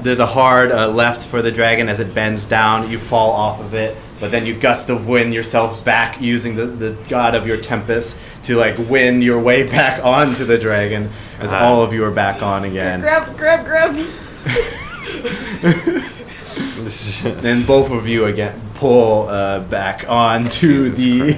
There's a hard left for the dragon as it bends down. You fall off of it, but then you gust of wind yourself back using the god of your Tempest to like win your way back onto the dragon as all of you are back on again. Grab. Then both of you again pull back onto the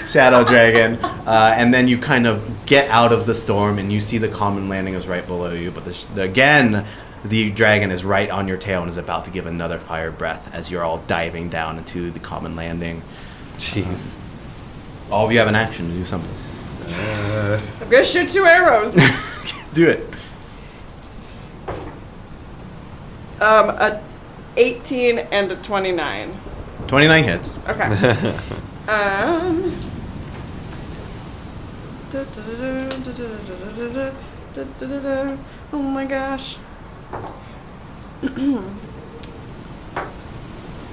shadow dragon, and then you kind of get out of the storm, and you see the common landing is right below you. But again, the dragon is right on your tail and is about to give another fire breath as you're all diving down into the common landing. Jeez. All of you have an action to do something. I'm gonna shoot 2 arrows. Do it. A 18 and a 29. 29 hits. Okay. Oh my gosh.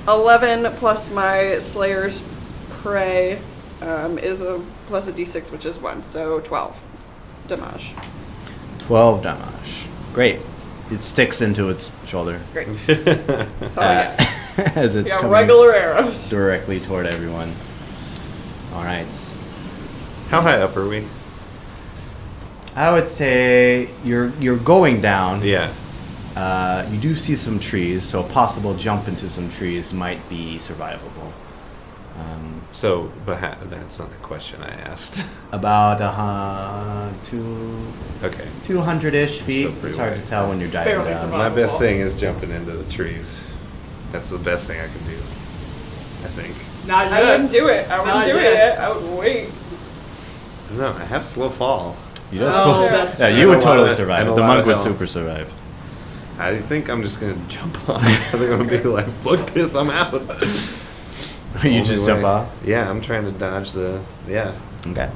11 plus my Slayer's Prey is a plus a d6, which is 1, so 12 damage. 12 damage. Great. It sticks into its shoulder Great. That's all I get. as it's Yeah, coming regular arrows. directly toward everyone. All right. How high up are we? I would say you're going down. Yeah. You do see some trees, so a possible jump into some trees might be survivable. So, but that's not the question I asked. About 200-ish feet. So pretty It's hard way. to tell when you're diving Barely down. survive. My best thing is jumping into the trees. That's the best thing I can do. I think. Not I wouldn't do it. I Not wouldn't do it yet. yet. I would wait. No, I have slow fall. You don't Oh, yeah, that's you And would a lot totally of- survive. and a The lot monk of would health. super survive. I think I'm just gonna jump off. I think I'm gonna be like, fuck this, I'm out. You Only just jump way. off? Yeah, I'm trying to dodge the. Yeah. Okay.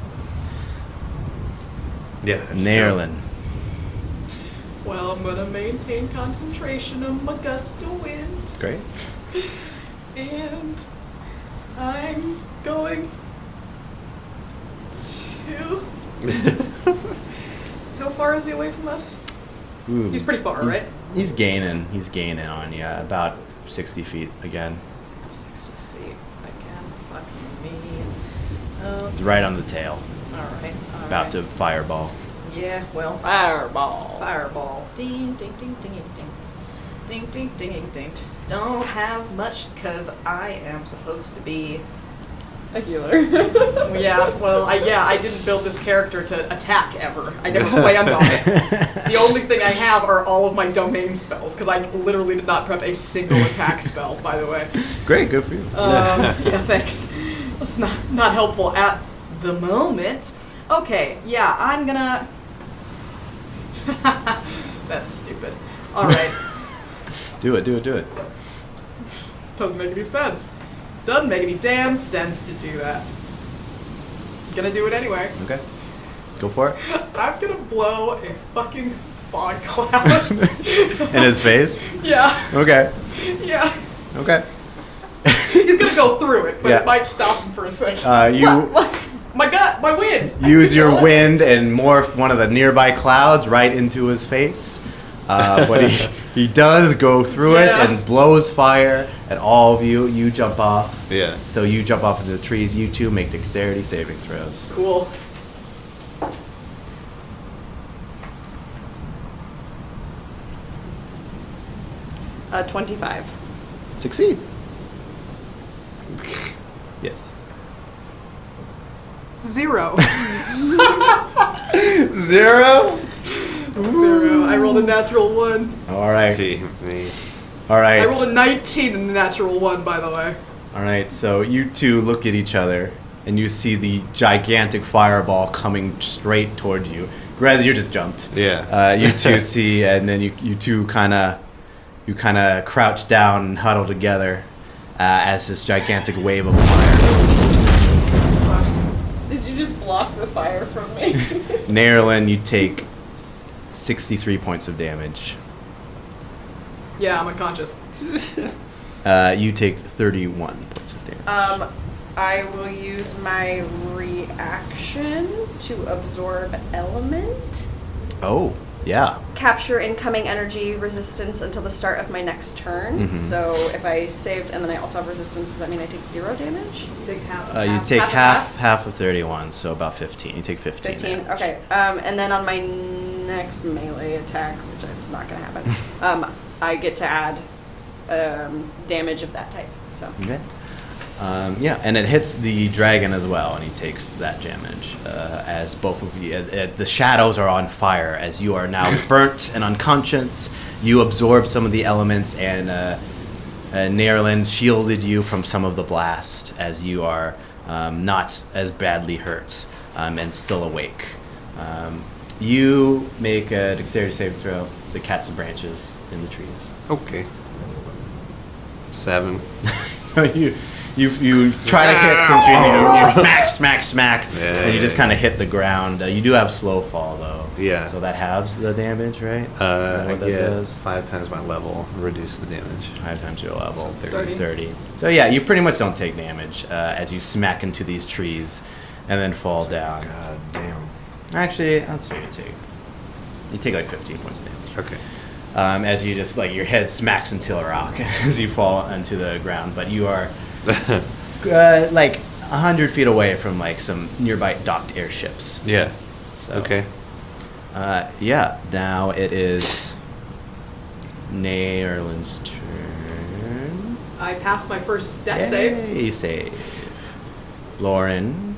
Yeah. I just Naierlen. Well, I'm gonna maintain concentration on my gust of wind, Great. and I'm going to. How far is he away from us? Ooh. He's pretty far, right? He's gaining. He's gaining on you. About 60 feet again. 60 feet. Again, fuck me. He's right on the tail. Alright. About to fireball. Yeah, well. Fireball. Fireball. Ding, ding, ding, ding, ding. Ding, ding, ding, ding. Don't have much because I am supposed to be. A healer. Yeah, well, I didn't build this character to attack ever. I never planned on it. The only thing I have are all of my domain spells because I literally did not prep a single attack spell, by the way. Great, good for you. Yeah, thanks. It's not helpful at the moment. Okay, yeah, I'm gonna. That's stupid. All right. Do it. Doesn't make any sense. Doesn't make any damn sense to do that. Gonna do it anyway. Okay. Go for it. I'm gonna blow a fucking fog cloud. In his face? Yeah, Okay. yeah. Okay. He's gonna go through it, but Yeah. it might stop him for a second. You My gut, my wind. use your wind and morph one of the nearby clouds right into his face. But he does go through Yeah. it and blows fire at all of you. You jump off. Yeah. So you jump off into the trees. You two make dexterity saving throws. Cool. 25. Succeed. Yes. 0. 0? 0. I rolled a natural 1. All right. Gee, me. All right. I rolled a 19 and a natural 1, by the way. All right, so you two look at each other, and you see the gigantic fireball coming straight towards you. Grez, you just jumped. Yeah. You two see, and then you two kind of crouch down and huddle together as this gigantic wave of fire. Did you just block the fire from me? Naierlen, you take 63 points of damage. Yeah, I'm unconscious. You take 31 points of damage. I will use my reaction to absorb element. Oh, yeah. Capture incoming energy resistance until the start of my next turn. Mhm. So if I saved and then I also have resistance, does that mean I take 0 damage? Take half. You take half half of 31, so about 15. You take 15. 15. damage. Okay. And then on my next melee attack, which is not going to happen, I get to add damage of that type. So. Okay. Yeah, and it hits the dragon as well, and he takes that damage. As both of you, the shadows are on fire. As you are now burnt and unconscious, you absorb some of the elements, and Naierlen shielded you from some of the blast, as you are not as badly hurt and still awake. You make a dexterity saving throw to catch the branches in the trees. Okay. 7. You try to hit some trees, and you smack, Yeah, and you just yeah, kind of hit the ground. You do have slow fall though. Yeah. So that halves the damage, right? Is that I what that get does? 5 times my level, reduce the damage. 5 times your level. So 30. 30. So yeah, you pretty much don't take damage as you smack into these trees and then fall down. God damn. Actually, I'll say you take like 15 points of damage. Okay. As you just like your head smacks into a rock as you fall into the ground, but you are like 100 feet away from like some nearby docked airships. Yeah. So, Okay. Yeah. Now it is Naierlen's turn. I passed my first death save. Yay, save. Larin.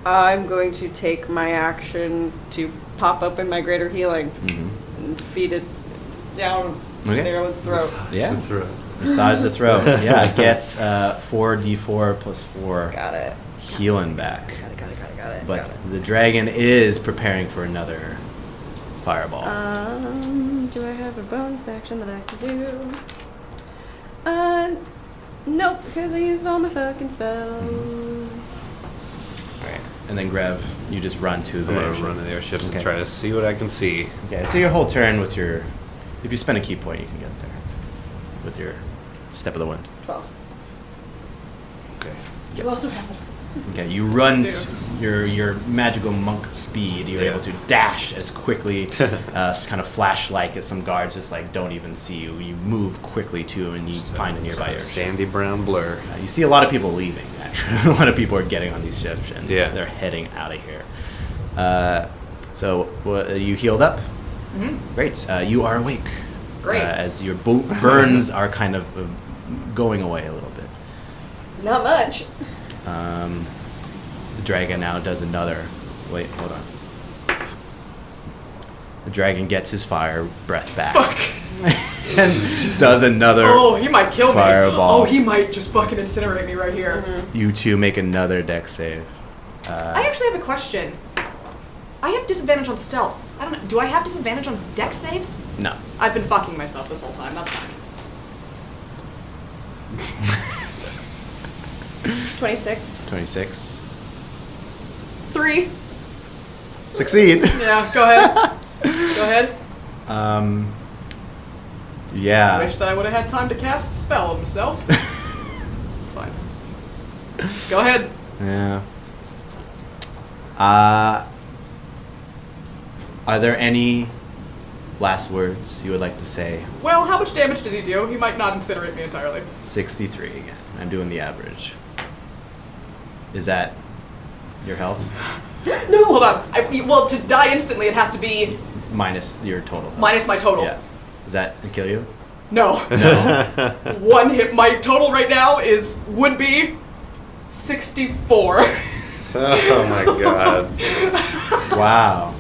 I'm going to take my action to pop open my greater healing and feed it down Naierlen's throat. Yeah. The throat. Massage the throat. Yeah, it gets 4d4 plus 4 Got it. healing back. Got it. But the dragon is preparing for another fireball. Do I have a bonus action that I can do? Nope, because I used all my fucking spells. Alright. And then Grev, you just run to I'm the gonna airship. run to the airships Okay. and try to see what I can see. Okay, so your whole turn with your... If you spend a key point, you can get there. With your Step of the Wind. 12. Okay. You also have it. Okay, you run your magical monk speed. You're able to dash as quickly, kind of flash-like as some guards just like don't even see you. You move quickly to and you find a nearby airship. Sandy brown blur. You see a lot of people leaving. Actually, a lot of people are getting on these ships and they're heading out of here. So you healed up. Mm-hmm. Great. You are awake. Great. As your burns are kind of going away a little bit. Not much. The dragon now does another. Wait, hold on. The dragon gets his fire breath back. Fuck. And does another. Oh, he might kill me. Fireball. Oh, he might just fucking incinerate me right here. Mm-hmm. You two make another dex save. I actually have a question. I have disadvantage on stealth. I don't know. Do I have disadvantage on dex saves? No. I've been fucking myself this whole time. That's fine. 26. 26. 3. Succeed. Yeah, go ahead. Go ahead. Yeah. I wish that I would have had time to cast a spell on myself. It's fine. Go ahead. Yeah. Are there any last words you would like to say? Well, how much damage does he do? He might not incinerate me entirely. 63 again. I'm doing the average. Is that your health? No, hold on. Well, to die instantly, it has to be Minus your total health. minus my total. Yeah. Does that kill you? No. No. One hit. My total right now would be 64. Oh my god. Wow.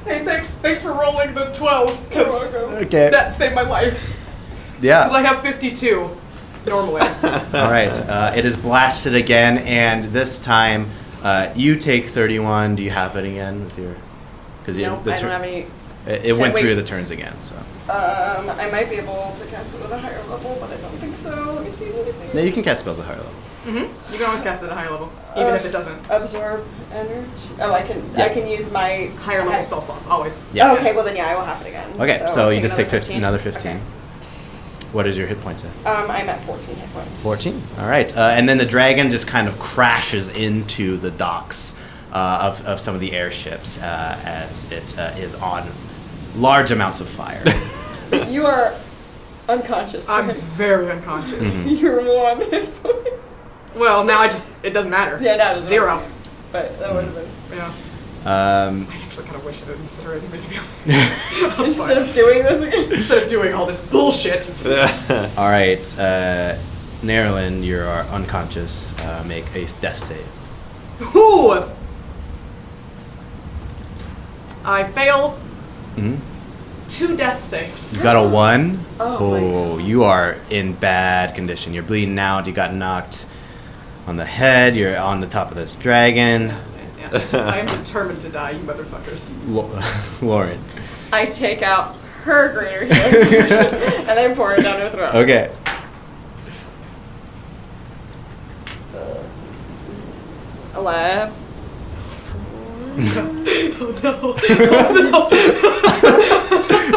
Hey, thanks for rolling the 12, because Okay. that saved my life. Yeah. Because I have 52 normally. All right. It is blasted again, and this time you take 31. Do you have it again with your? Because No, I don't have any. It went wait. through the turns again. So. I might be able to cast it at a higher level, but I don't think so. Let me see. No, you can cast spells at higher level. You can always cast it at a higher level, even if it doesn't. Absorb energy. Oh, I can. Yeah. I can use my Higher level spell slots, always. Yeah. Oh, okay. Well then, yeah, I will have it again. Okay, so you just take another 15, another 15. Okay. What is your hit points at? I'm at 14 hit points. 14. All right. And then the dragon just kind of crashes into the docks of some of the airships as it is on large amounts of fire. You are unconscious. I'm right? very unconscious. You're 1 hit point. Well, now it doesn't matter. Yeah, no, it doesn't 0. matter. But that would have been. Yeah. I actually kind of wish it had incinerated me, to be honest. That's Instead fine. of doing this again. Instead of doing all this bullshit. All right. Naierlen, you're unconscious. Make a death save. Ooh! I fail Mm-hmm. 2 death saves. You got a 1. Oh, my God. You are in bad condition. You're bleeding out. You got knocked on the head. You're on the top of this dragon. Yeah. I am determined to die, you motherfuckers. Lauren. I take out her greater healing and then pour it down her throat. Okay. Lab. Oh no.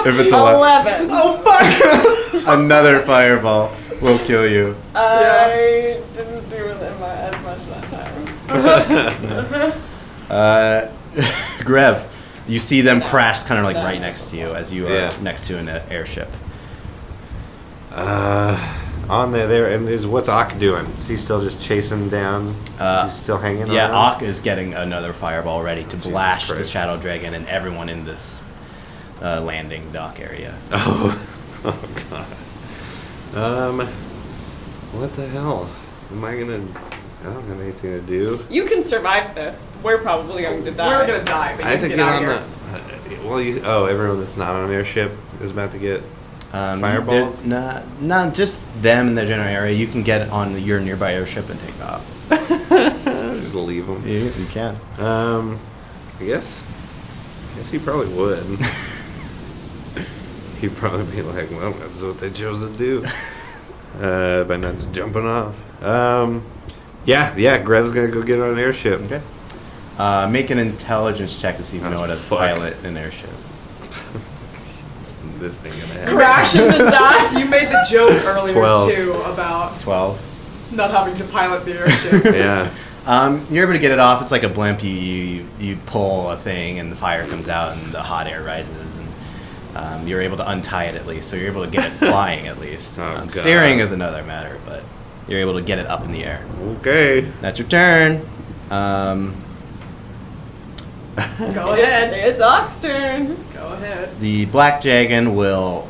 If it's 11. Oh fuck! another fireball will kill you. I didn't do it as much that time. Grev, you see them crash kind of like No, right that next makes to you sense. as you are next to an airship. on there, and what's Ock doing? Is he still just chasing down? He's still hanging. Yeah, around? Ock is getting another fireball ready to blast the Christ. Shadow Dragon and everyone in this landing dock area. Oh God. What the hell? Am I gonna? I don't have anything to do. You can survive this. We're probably going to die. We're gonna die, but I you have to can get get out on of here. the. Everyone that's not on an airship is about to get fireball. Not just them in the general area. You can get on your nearby airship and take off. Just leave them. You can. I guess he probably would. He'd probably be like, well, that's what they chose to do. By not just jumping off. Yeah, Grev's gonna go get on an airship. Okay. Make an intelligence check to see if you know how to pilot an airship. This thing gonna happen. Crashes and dies. You made the joke earlier 12. too about 12. not having to pilot the airship. Yeah. You're able to get it off. It's like a blimp. You pull a thing and the fire comes out and the hot air rises and you're able to untie it at least. So you're able to get it flying at least. Oh, God. Steering is another matter, but you're able to get it up in the air. Okay. That's your turn. Go ahead. It's Ock's turn. Go ahead. The black dragon will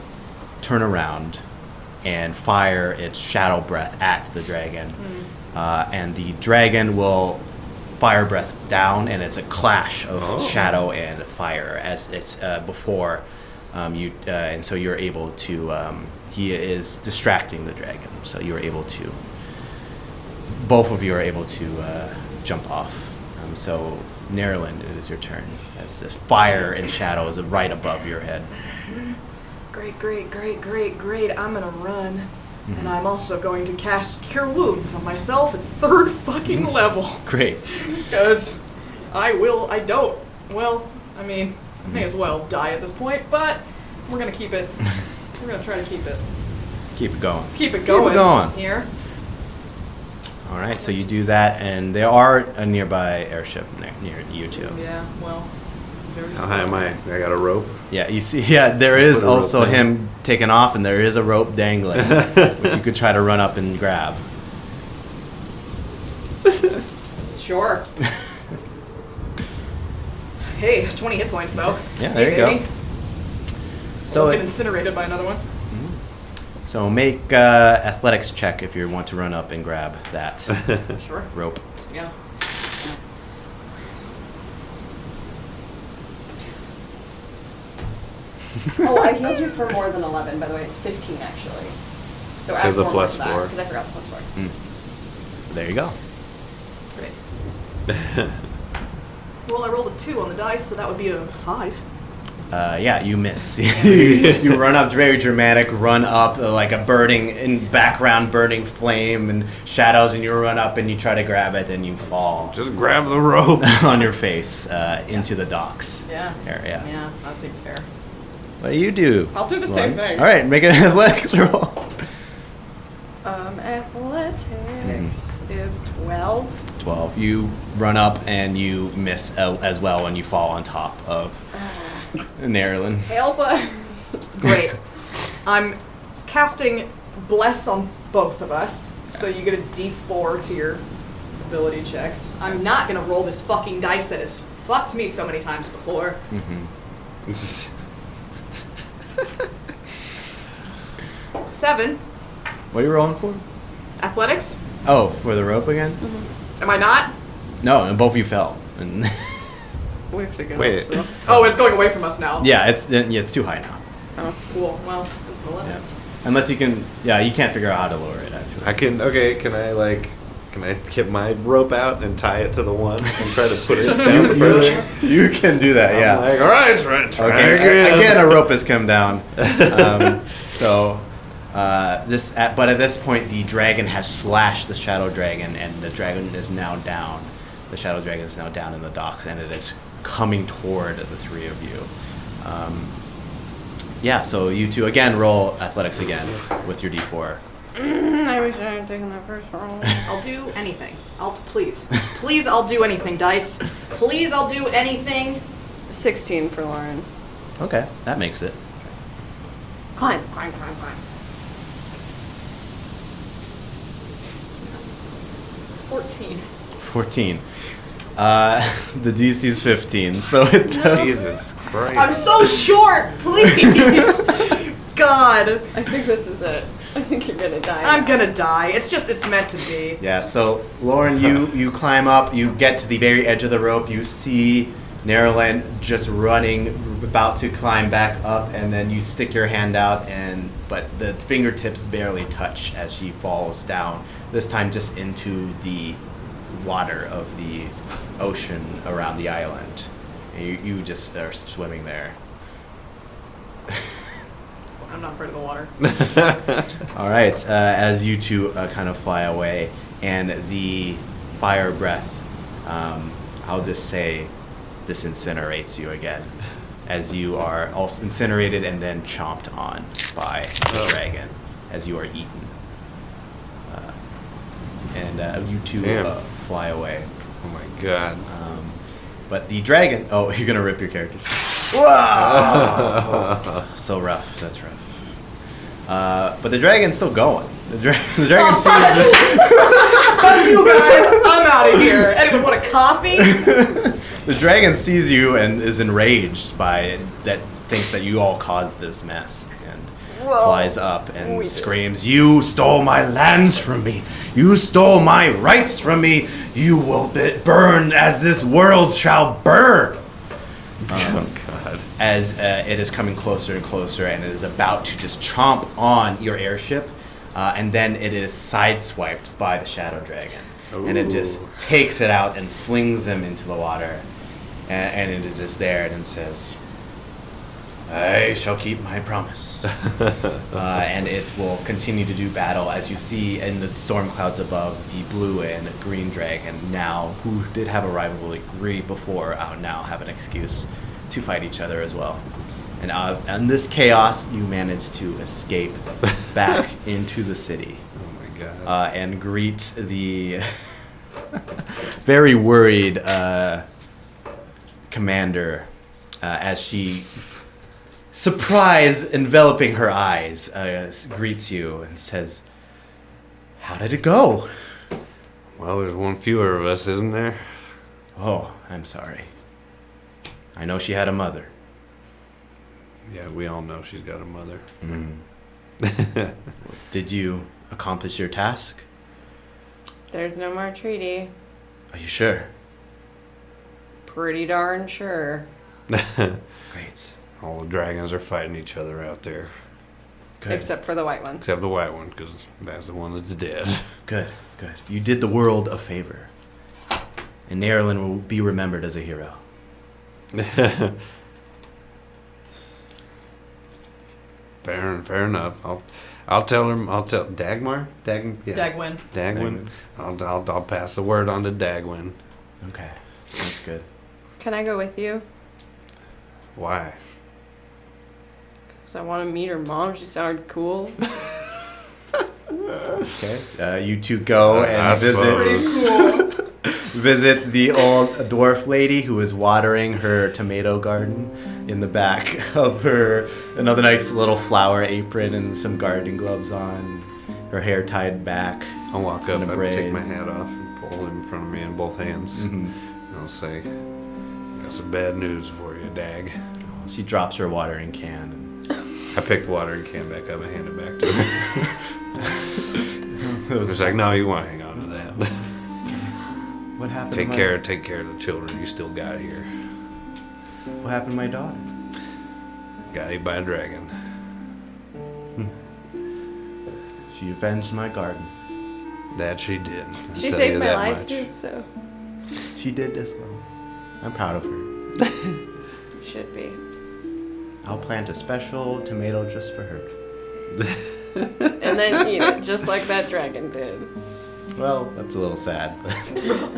turn around and fire its shadow breath at the dragon. And the dragon will fire breath down, and it's a clash of shadow and fire as it's before and so you're able to. He is distracting the dragon, so you're able to. Both of you are able to jump off. So Naierlen, it is your turn as this fire and shadow is right above your head. Great. I'm gonna run. And I'm also going to cast Cure Wounds on myself at 3rd fucking level. Great. Because I may as well die at this point, but we're gonna keep it. We're gonna try to keep it. Keep it going. Keep it going. Here. All right, so you do that, and there are a nearby airship near you two. Yeah, well, very How high am slow. I? I got a rope. Yeah, you see, there is Put a rope also in. him taken off, and there is a rope dangling, which you could try to run up and grab. Sure. Hey, 20 hit points though. Yeah, Hey, there you go. baby. So I'll get incinerated by another one. So make athletics check if you want to run up and grab that Sure. rope. Yeah. Oh, I healed you for more than 11, by the way. It's 15, actually. So add 'Cause the 4 plus more to that, 4. because I forgot the plus 4. There you go. Great. Well, I rolled a 2 on the dice, so that would be a 5. Yeah, you miss. You run up, very dramatic, run up like a burning, in background burning flame and shadows, and you run up and you try to grab it and you fall Just grab the rope. on your face into the docks Yeah. area. Yeah, that seems fair. What do you do? I'll do the same thing. All right, make an athletics roll. Athletics is 12. 12. You run up and you miss as well, and you fall on top of Naierlen. Help us. Great. I'm casting Bless on both of us, so you get a D4 to your ability checks. I'm not gonna roll this fucking dice that has fucked me so many times before. Mm-hmm. 7. What are you rolling for? Athletics? Oh, for the rope again? Am I not? No, and both of you fell. And We have to get Wait. up, so. Oh, it's going away from us now. yeah, it's too high now. Oh, cool. Well, it's an 11. Yeah. Unless you can, you can't figure out how to lower it actually. Can I get my rope out and tie it to the one and try to put it down further? You can do that, I'm like, all right, try Okay. again. Again, a rope has come down. But at this point, the dragon has slashed the shadow dragon, and the dragon is now down. The shadow dragon is now down in the docks, and it is coming toward the three of you. So you two again roll athletics again with your D4. I wish I had taken that first roll. I'll do anything. Please, I'll do anything, dice. Please, I'll do anything. 16 for Larin. Okay, that makes it. Climb. 14. 14. The DC's 15, so it Jesus Christ. I'm so short, please. God. I think this is it. I think you're gonna die. I'm gonna die. It's meant to be. Yeah, so Lauren, you climb up, you get to the very edge of the rope, you see Naierlen just running, about to climb back up, and then you stick your hand out, but the fingertips barely touch as she falls down, this time just into the water of the ocean around the island. And you just are swimming there. I'm not afraid of the water. All right, as you two kind of fly away, and the fire breath, I'll just say, this incinerates you again, as you are also incinerated and then chomped on by the dragon as you are eaten. And you two fly away. Oh my god. But the dragon... Oh, you're going to rip your character. Whoa! So rough. That's rough. But the dragon's still going. The dragon sees Fuck you guys! I'm out of here. Anyone want a coffee? the dragon sees you and is enraged by it, that thinks that you all caused this mess, and flies up and screams, "You stole my lands from me! You stole my rights from me! You will be burned as this world shall burn!" Oh god. As it is coming closer and closer, and it is about to just chomp on your airship, and then it is sideswiped by the shadow dragon. Ooh. And it just takes it out and flings him into the water, and it is just there, and it says, "I shall keep my promise." And it will continue to do battle, as you see in the storm clouds above, the blue and green dragon now, who did have a rivalry before, now have an excuse to fight each other as well. And in this chaos, you manage to escape back into the city. Oh my god. And greet the very worried commander as she, surprise enveloping her eyes, greets you and says, "How did it go?" Well, there's one fewer of us, isn't there? "Oh, I'm sorry. I know she had a mother." Yeah, we all know she's got a mother. "Did you accomplish your task?" There's no more treaty. "Are you sure?" Pretty darn sure. "Great. All the dragons are fighting each other out there. Good. Except for the white one. Except the white one, because that's the one that's dead." Good. You did the world a favor. And Naierlen will be remembered as a hero." Fair enough. I'll tell him. I'll tell Dagmar. Dagwin. Dagwin. I'll pass the word on to Dagwin. Okay, that's good. Can I go with you? Why? Because I want to meet her mom. She sounded cool. Okay, you two go and visit the old dwarf lady who is watering her tomato garden in the back of her. Another nice little flower apron and some gardening gloves on. Her hair tied back. I'll walk up In a and braid. take my hat off and pull it in front of me in both hands. Mhm. And I'll say, "Got some bad news for you, Dag." She drops her watering can. I pick the watering can back up and hand it back to her. It's like, "No, you want to hang on to that. What happened? Take care of the children you still got here. What happened to my daughter? Got ate by a dragon." She avenged my garden. That she did. I'll She tell saved you my that life much. too, so She did as well. I'm proud of her. should be. I'll plant a special tomato just for her. And then eat it, just like that dragon did. Well, that's a little sad. But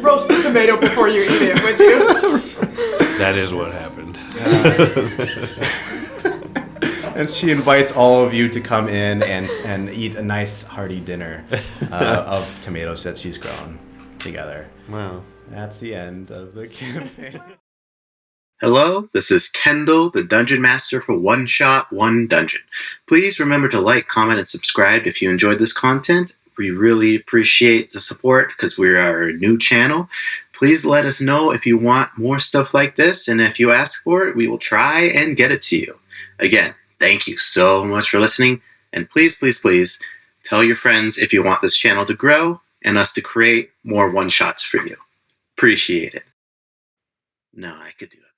Roast the tomato before you eat it, would you? That is what happened. And she invites all of you to come in and eat a nice hearty dinner of tomatoes that she's grown together. Wow. That's the end of the campaign. Hello, this is Kendall, the Dungeon Master for One Shot, One Dungeon. Please remember to like, comment, and subscribe if you enjoyed this content. We really appreciate the support because we are a new channel. Please let us know if you want more stuff like this, and if you ask for it, we will try and get it to you. Again, thank you so much for listening, and please, please, please tell your friends if you want this channel to grow and us to create more one-shots for you. Appreciate it. No, I could do it.